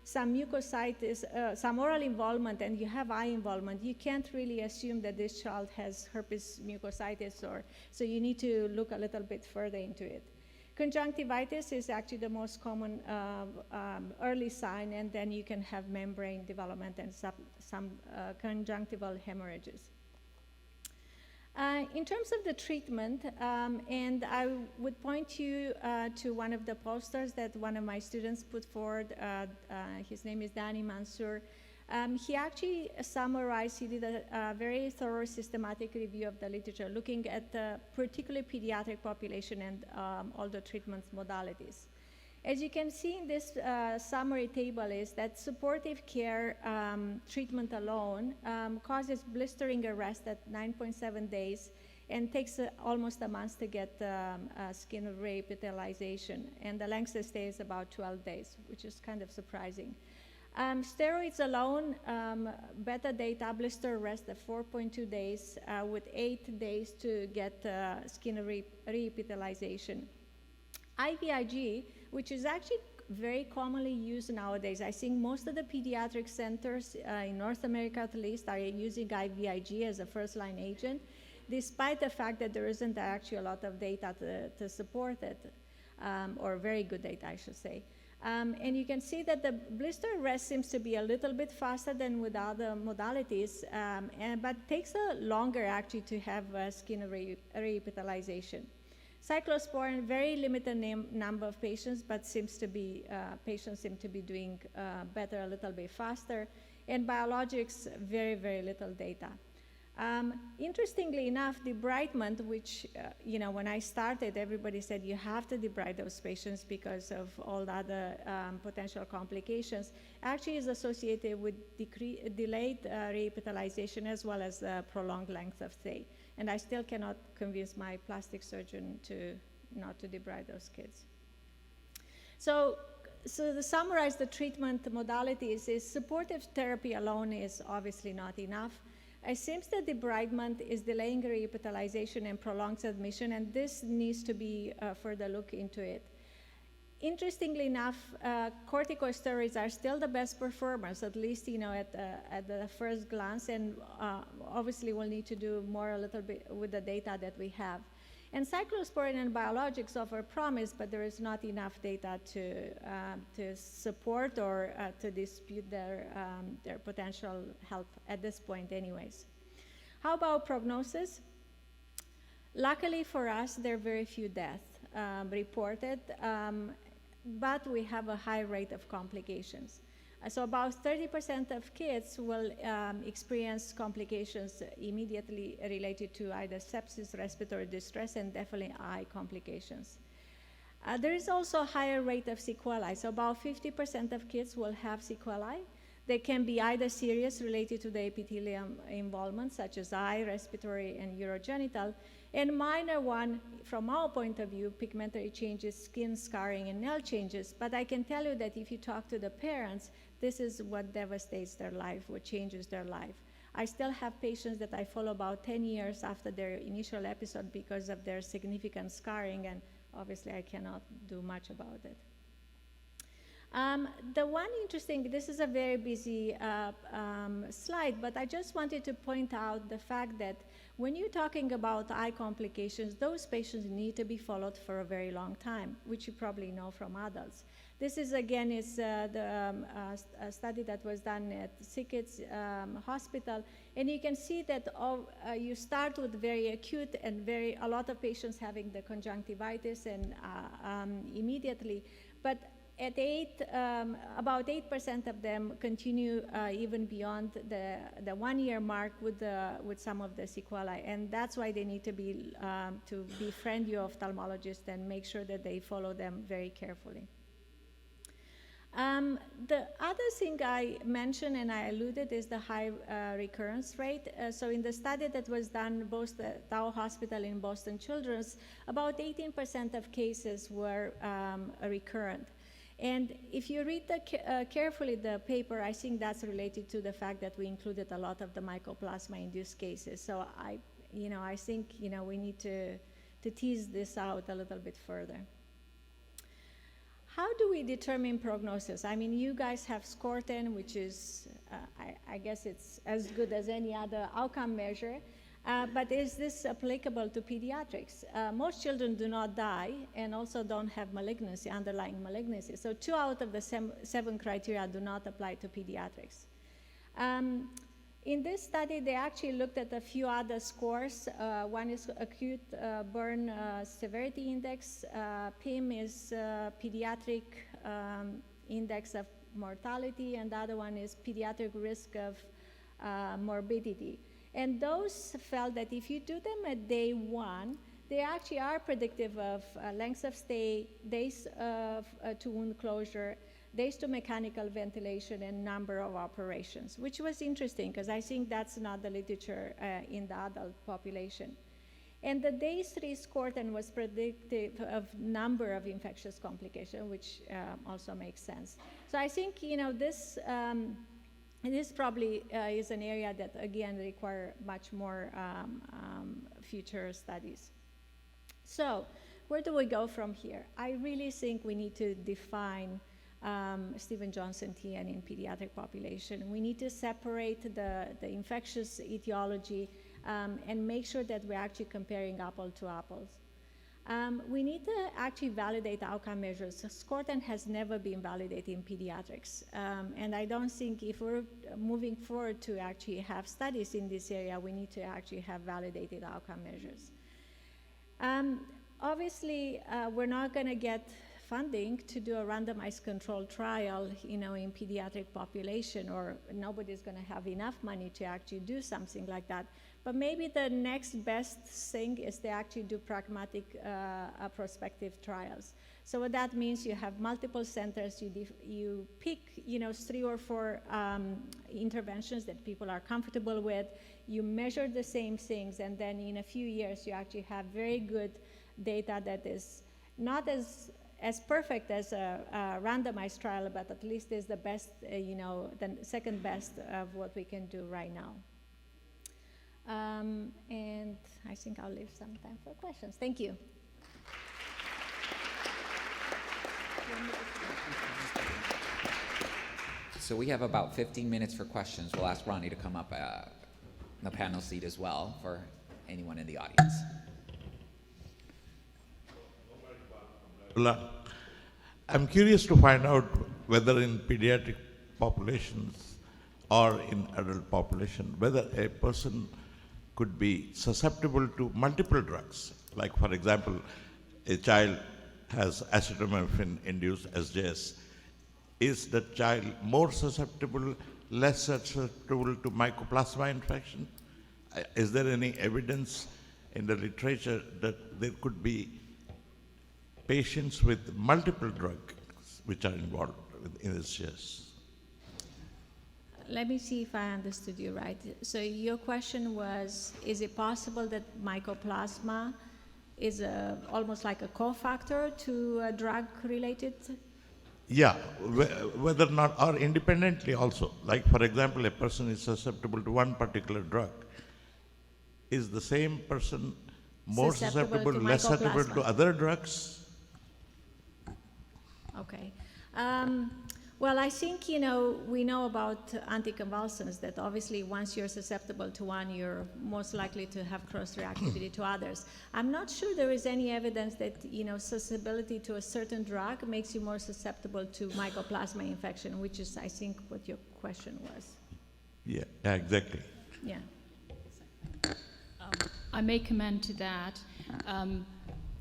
some mucositis, some oral involvement, and you have eye involvement, you can't really assume that this child has herpes mucositis, so you need to look a little bit further into it. Conjunctivitis is actually the most common early sign, and then you can have membrane development and some conjunctival hemorrhages. In terms of the treatment, and I would point you to one of the posters that one of my students put forward. His name is Danny Mansour. He actually summarized, he did a very thorough systematic review of the literature, looking at the particular pediatric population and all the treatment modalities. As you can see in this summary table is that supportive care treatment alone causes blistering arrest at 9.7 days and takes almost a month to get skin reepithelialization. And the length of stay is about 12 days, which is kind of surprising. Steroids alone, better data, blister arrest at 4.2 days with 8 days to get skin reepithelialization. IVIG, which is actually very commonly used nowadays. I think most of the pediatric centers in North America at least are using IVIG as a first-line agent. despite the fact that there isn't actually a lot of data to support it, or very good data, I should say. And you can see that the blister rest seems to be a little bit faster than with other modalities, but takes longer actually to have skin reepithelialization. Cyclosporin, very limited number of patients, but patients seem to be doing better a little bit faster. And biologics, very, very little data. Interestingly enough, debridement, which, when I started, everybody said you have to debride those patients because of all the other potential complications, actually is associated with delayed reepithelialization as well as prolonged length of stay. And I still cannot convince my plastic surgeon not to debride those kids. So to summarize the treatment modalities is supportive therapy alone is obviously not enough. It seems that debridement is delaying reepithelialization and prolonged admission, and this needs to be further looked into it. Interestingly enough, corticosteroids are still the best performers, at least at the first glance, and obviously we'll need to do more a little bit with the data that we have. And cyclosporin and biologics offer promise, but there is not enough data to support or to dispute their potential help at this point anyways. How about prognosis? Luckily for us, there are very few deaths reported, but we have a high rate of complications. So about 30% of kids will experience complications immediately related to either sepsis, respiratory distress, and definitely eye complications. There is also a higher rate of sequelae. So about 50% of kids will have sequelae. They can be either serious related to the epithelium involvement, such as eye, respiratory, and urogenital, and minor one, from our point of view, pigmentary changes, skin scarring, and nail changes. But I can tell you that if you talk to the parents, this is what devastates their life, what changes their life. I still have patients that I follow about 10 years after their initial episode because of their significant scarring, and obviously I cannot do much about it. The one interesting, this is a very busy slide, but I just wanted to point out the fact that when you're talking about eye complications, those patients need to be followed for a very long time, which you probably know from adults. This is, again, a study that was done at Sickets Hospital, and you can see that you start with very acute and a lot of patients having the conjunctivitis and immediately, but at about 8% of them continue even beyond the 1 year mark with some of the sequelae, and that's why they need to befriend your ophthalmologist and make sure that they follow them very carefully. The other thing I mentioned and I alluded is the high recurrence rate. So in the study that was done both at our hospital in Boston Children's, about 18% of cases were recurrent. And if you read carefully the paper, I think that's related to the fact that we included a lot of the mycoplasma-induced cases. So I think we need to tease this out a little bit further. How do we determine prognosis? I mean, you guys have SCOR-10, which is, I guess it's as good as any other outcome measure. But is this applicable to pediatrics? Most children do not die and also don't have malignancy, underlying malignancy. So 2 out of the 7 criteria do not apply to pediatrics. In this study, they actually looked at a few other scores. One is acute burn severity index. PIM is pediatric index of mortality, and the other one is pediatric risk of morbidity. And those felt that if you do them at day 1, they actually are predictive of length of stay, days to wound closure, days to mechanical ventilation, and number of operations, which was interesting because I think that's not the literature in the adult population. And the day 3 SCOR-10 was predictive of number of infectious complications, which also makes sense. So I think this probably is an area that, again, require much more future studies. So where do we go from here? I really think we need to define Stevens-Johnson TN in pediatric population. We need to separate the infectious etiology and make sure that we're actually comparing apple to apples. We need to actually validate outcome measures. SCORTEN has never been validated in pediatrics. And I don't think if we're moving forward to actually have studies in this area, we need to actually have validated outcome measures. Obviously, we're not going to get funding to do a randomized controlled trial, in pediatric population, or nobody's going to have enough money to actually do something like that. But maybe the next best thing is to actually do pragmatic prospective trials. So what that means, you have multiple centers, you pick 3 or 4 interventions that people are comfortable with, you measure the same things, and then in a few years you actually have very good data that is not as perfect as a randomized trial, but at least is the best, the second best of what we can do right now. And I think I'll leave some time for questions. Thank you. So we have about 15 minutes for questions. We'll ask Ronnie to come up in the panel seat as well for anyone in the audience. I'm curious to find out whether in pediatric populations or in adult population, whether a person could be susceptible to multiple drugs. Like, for example, a child has acetaminophen-induced SJS. Is that child more susceptible, less susceptible to mycoplasma infection? Is there any evidence in the literature that there could be patients with multiple drugs which are involved in SJS? Let me see if I understood you right. So your question was, is it possible that mycoplasma is almost like a cofactor to a drug-related? Yeah, whether or not, or independently also. Like, for example, a person is susceptible to one particular drug. Is the same person more susceptible, less susceptible to other drugs? Okay. Well, I think, we know about anticonvulsants, that obviously once you're susceptible to one, you're most likely to have cross-reactivity to others. I'm not sure there is any evidence that, susceptibility to a certain drug makes you more susceptible to mycoplasma infection, which is, I think, what your question was. Yeah, exactly. Yeah. I may comment to that.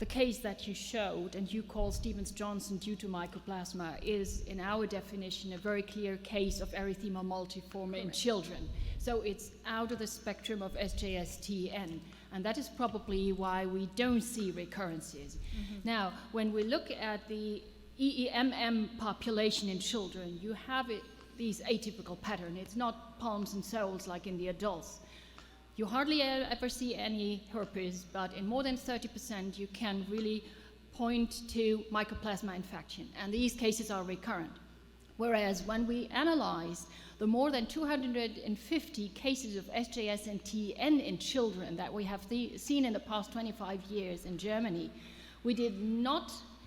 The case that you showed, and you call Stevens-Johnson due to mycoplasma, is, in our definition, a very clear case of erythema multiforme in children. So it's out of the spectrum of SJS/TN, and that is probably why we don't see recurrences. Mm-hmm. Now, when we look at the EEMM population in children, you have these atypical pattern. It's not palms and soles like in the adults. You hardly ever see any herpes, but in more than 30%, you can really point to mycoplasma infection, and these cases are recurrent. Whereas when we analyze the more than 250 cases of SJS and TN in children that we have seen in the past 25 years in Germany, we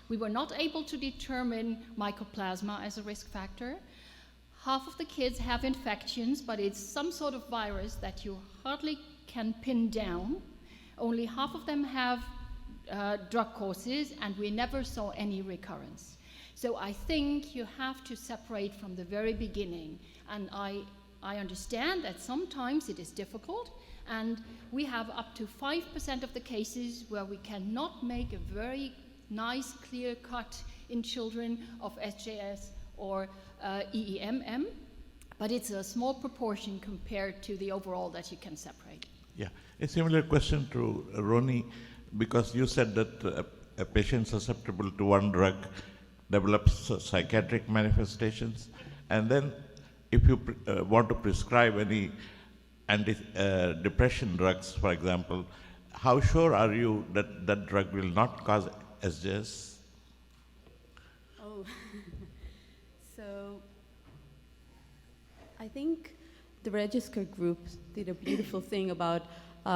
were not able to determine mycoplasma as a risk factor. Half of the kids have infections, but it's some sort of virus that you hardly can pin down. Only half of them have drug causes, and we never saw any recurrence. So I think you have to separate from the very beginning. And I understand that sometimes it is difficult, and we have up to 5% of the cases where we cannot make a very nice, clear cut in children of SJS or EEMM, but it's a small proportion compared to the overall that you can separate. Yeah, a similar question to Ronnie, because you said that a patient susceptible to one drug develops psychiatric manifestations, and then if you want to prescribe any anti-depression drugs, for example, how sure are you that that drug will not cause SJS? Oh, so I think the Registry group did a beautiful thing about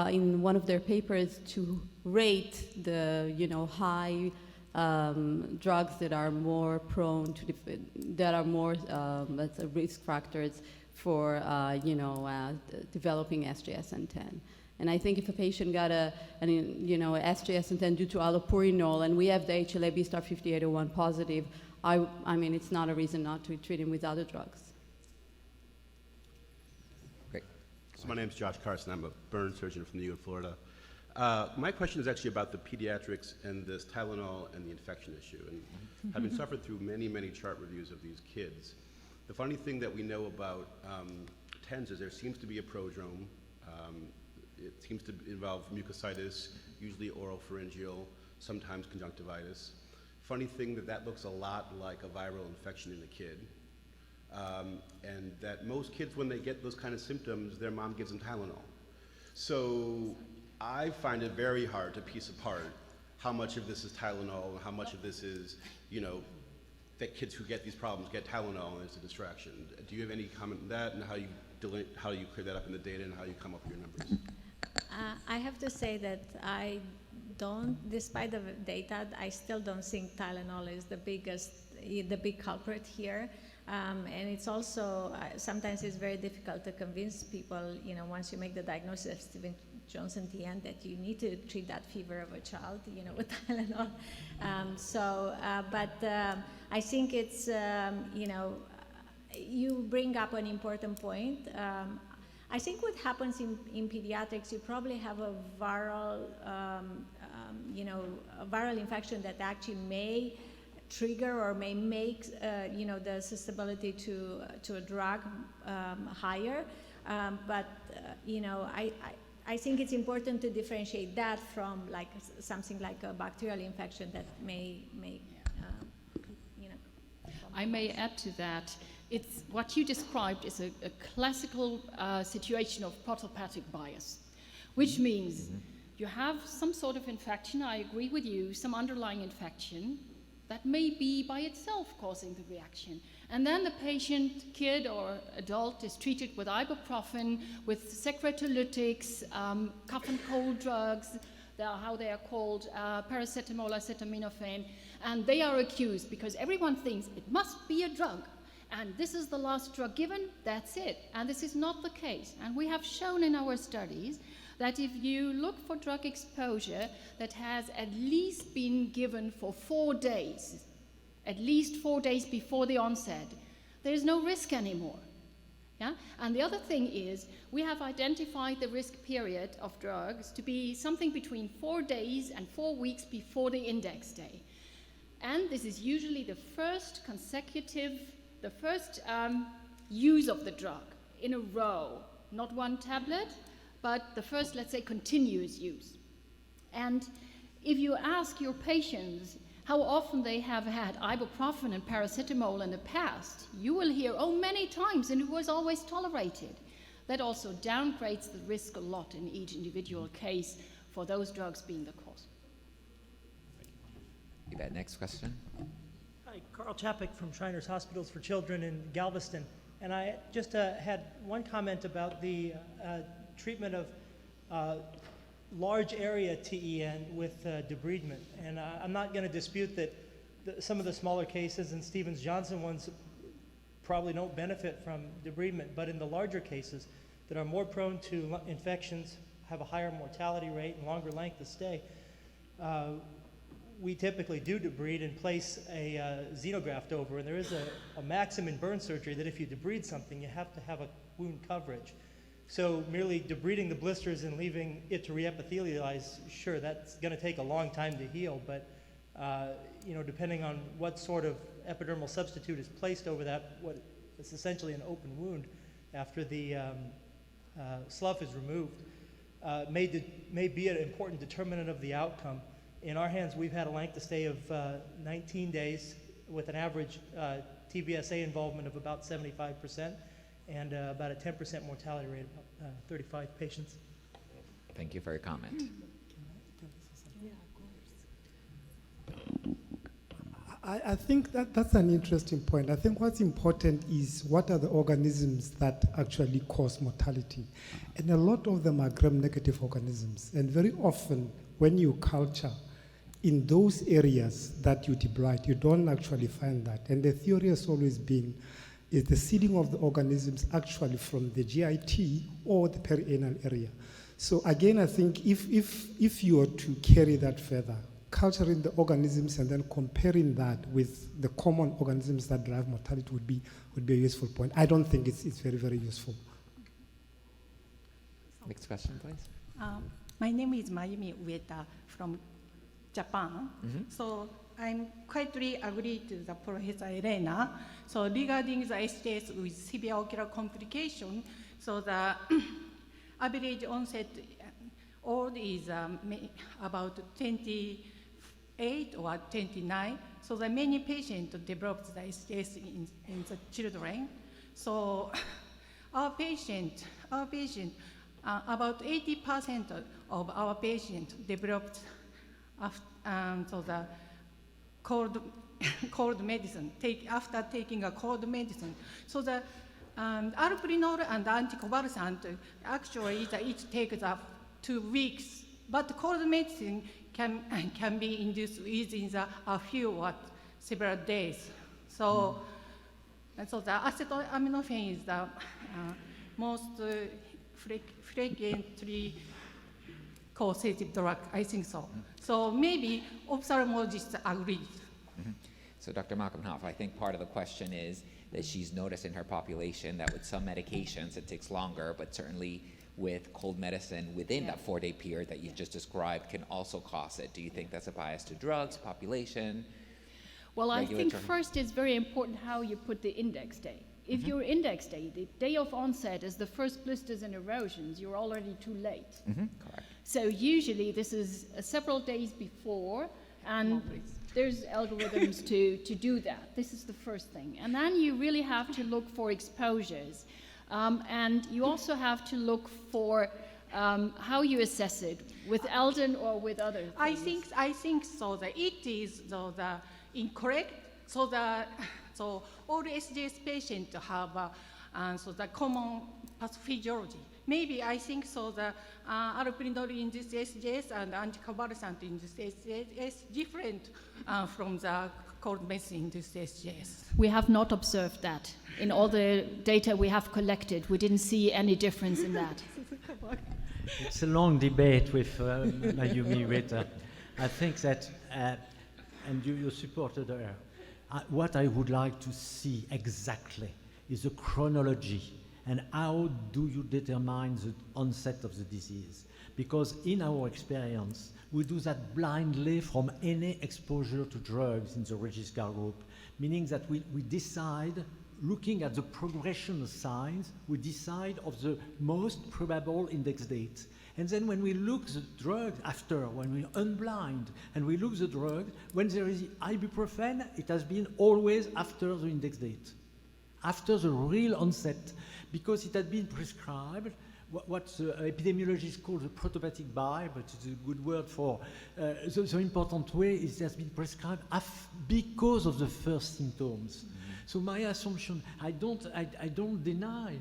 in one of their papers to rate the high drugs that are more prone to that are more risk factors for developing SJS and 10. And I think if a patient got a SJS and then due to allopurinol, and we have the HLA-B star 5801 positive, I mean, it's not a reason not to treat him with other drugs. Great. So my name is Josh Carson. I'm a burn surgeon from the U of Florida. My question is actually about the pediatrics and this Tylenol and the infection issue. And having suffered through many, many chart reviews of these kids, the funny thing that we know about TENS is there seems to be a prodrome. It seems to involve mucositis, usually oropharyngeal, sometimes conjunctivitis. Funny thing that looks a lot like a viral infection in a kid. And that most kids, when they get those kind of symptoms, their mom gives them Tylenol. So I find it very hard to piece apart how much of this is Tylenol and how much of this is, that kids who get these problems get Tylenol and it's a distraction. Do you have any comment on that and how you clear that up in the data and how you come up with your numbers? I have to say that I don't, despite the data, I still don't think Tylenol is the big culprit here. And it's also, sometimes it's very difficult to convince people, once you make the diagnosis of Steven Johnson at the end, that you need to treat that fever of a child, with Tylenol. But I think it's, you bring up an important point. I think what happens in pediatrics, you probably have a viral, a viral infection that actually may trigger or may make, the susceptibility to a drug higher. I think it's important to differentiate that from like something like a bacterial infection that may I may add to that. It's what you described is a classical situation of protopathic bias, which means you have some sort of infection, I agree with you, some underlying infection that may be by itself causing the reaction. And then the patient, kid or adult, is treated with ibuprofen, with secretolytics, cough and cold drugs, how they are called, paracetamol, acetaminophen, and they are accused because everyone thinks it must be a drug. And this is the last drug given, that's it. And this is not the case. And we have shown in our studies that if you look for drug exposure that has at least been given for 4 days, at least 4 days before the onset, there is no risk anymore. Yeah? And the other thing is, we have identified the risk period of drugs to be something between 4 days and 4 weeks before the index day. And this is usually the first use of the drug in a row, not one tablet, but the first, let's say, continuous use. And if you ask your patients how often they have had ibuprofen and paracetamol in the past, you will hear, oh, many times, and it was always tolerated. That also downgrades the risk a lot in each individual case for those drugs being the cause. That next question. Hi, Carl Chapek from Shriners Hospitals for Children in Galveston. And I just had one comment about the treatment of large area TEN with debridement. And I'm not going to dispute that some of the smaller cases and Stevens-Johnson ones probably don't benefit from debridement, but in the larger cases that are more prone to infections, have a higher mortality rate and longer length of stay, we typically do debride and place a xenograft over, and there is a maxim in burn surgery that if you debride something, you have to have a wound coverage. So merely debriding the blisters and leaving it to reepithelialize, sure, that's going to take a long time to heal, but depending on what sort of epidermal substitute is placed over that, it's essentially an open wound after the slough is removed, may be an important determinant of the outcome. In our hands, we've had a length of stay of 19 days with an average TBSA involvement of about 75% and about a 10% mortality rate, about 35 patients. Thank you for your comment. I think that's an interesting point. I think what's important is what are the organisms that actually cause mortality. And a lot of them are gram-negative organisms. And very often, when you culture in those areas that you debride, you don't actually find that. And the theory has always been is the seeding of the organisms actually from the GIT or the perianal area. So again, I think if you were to carry that further, culturing the organisms and then comparing that with the common organisms that drive mortality would be a useful point. I don't think it's very, very useful. Next question, please. My name is Mayumi Ueda from Japan. So I'm quietly agree to the Professor Elena. So regarding the SJS with severe ocular complication, so the average onset old is about 28 or 29. So the many patients develop the SJS in the children. So our patient, about 80% of our patients developed so the cold medicine, after taking a cold medicine. So the allopurinol and anticonvulsant, actually it takes 2 weeks, but cold medicine can be induced within a few or several days. So, so the acetaminophen is the most frequently causative drug, I think so. So maybe ophthalmologists agree. So Dr. Malcolm-Hoff, I think part of the question is that she's noticed in her population that with some medications it takes longer, but certainly with cold medicine within that 4-day period that you've just described can also cause it. Do you think that's a bias to drugs, population? Well, I think first it's very important how you put the index day. If your index day, the day of onset is the first blisters and erosions, you're already too late. Correct. So usually this is several days before, and there's algorithms to do that. This is the first thing. And then you really have to look for exposures. And you also have to look for how you assess it, with ALDEN or with other things. I think so that it is the incorrect, so all SJS patients have so the common pathophysiology. Maybe I think so the allopurinol induced SJS and anticonvulsant induced SJS is different from the cold medicine induced SJS. We have not observed that. In all the data we have collected, we didn't see any difference in that. It's a long debate with Mayumi Ueda. I think that, and you supported her, what I would like to see exactly is a chronology and how do you determine the onset of the disease. Because in our experience, we do that blindly from any exposure to drugs in the RegistR group, meaning that we decide, looking at the progression of signs, we decide of the most probable index date. And then when we look the drug after, when we unblind and we look the drug, when there is ibuprofen, it has been always after the index date, after the real onset, because it had been prescribed, what epidemiologists call the protopathic buy, but it's a good word for, the important way is it has been prescribed because of the first symptoms. So my assumption, I don't deny,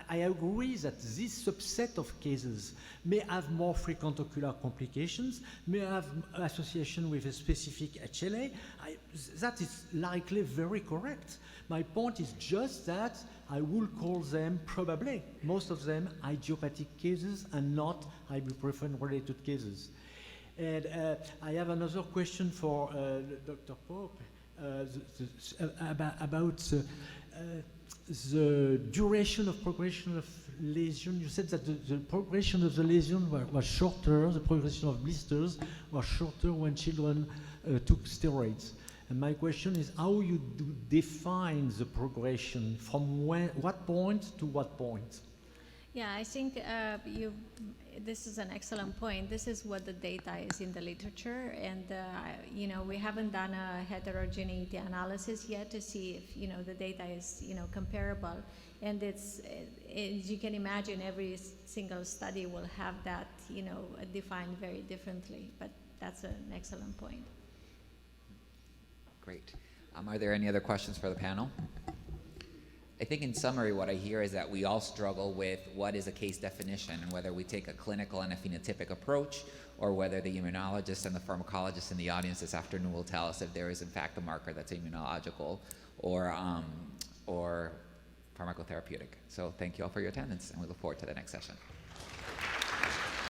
I agree that this subset of cases may have more frequent ocular complications, may have association with a specific HLA. That is likely very correct. My point is just that I will call them probably, most of them, idiopathic cases and not ibuprofen-related cases. And I have another question for Dr. Pope. About the duration of progression of lesion. You said that the progression of the lesion was shorter, the progression of blisters was shorter when children took steroids. And my question is how you do define the progression from what point to what point? Yeah, I think this is an excellent point. This is what the data is in the literature, and you know, we haven't done a heterogeneity analysis yet to see if the data is comparable. And it's as you can imagine, every single study will have that defined very differently. But that's an excellent point. Great. Are there any other questions for the panel? I think in summary what I hear is that we all struggle with what is a case definition and whether we take a clinical and a phenotypic approach or whether the immunologist and the pharmacologist in the audience this afternoon will tell us if there is in fact a marker that's immunological or pharmacotherapeutic. So thank you all for your attendance and we look forward to the next session.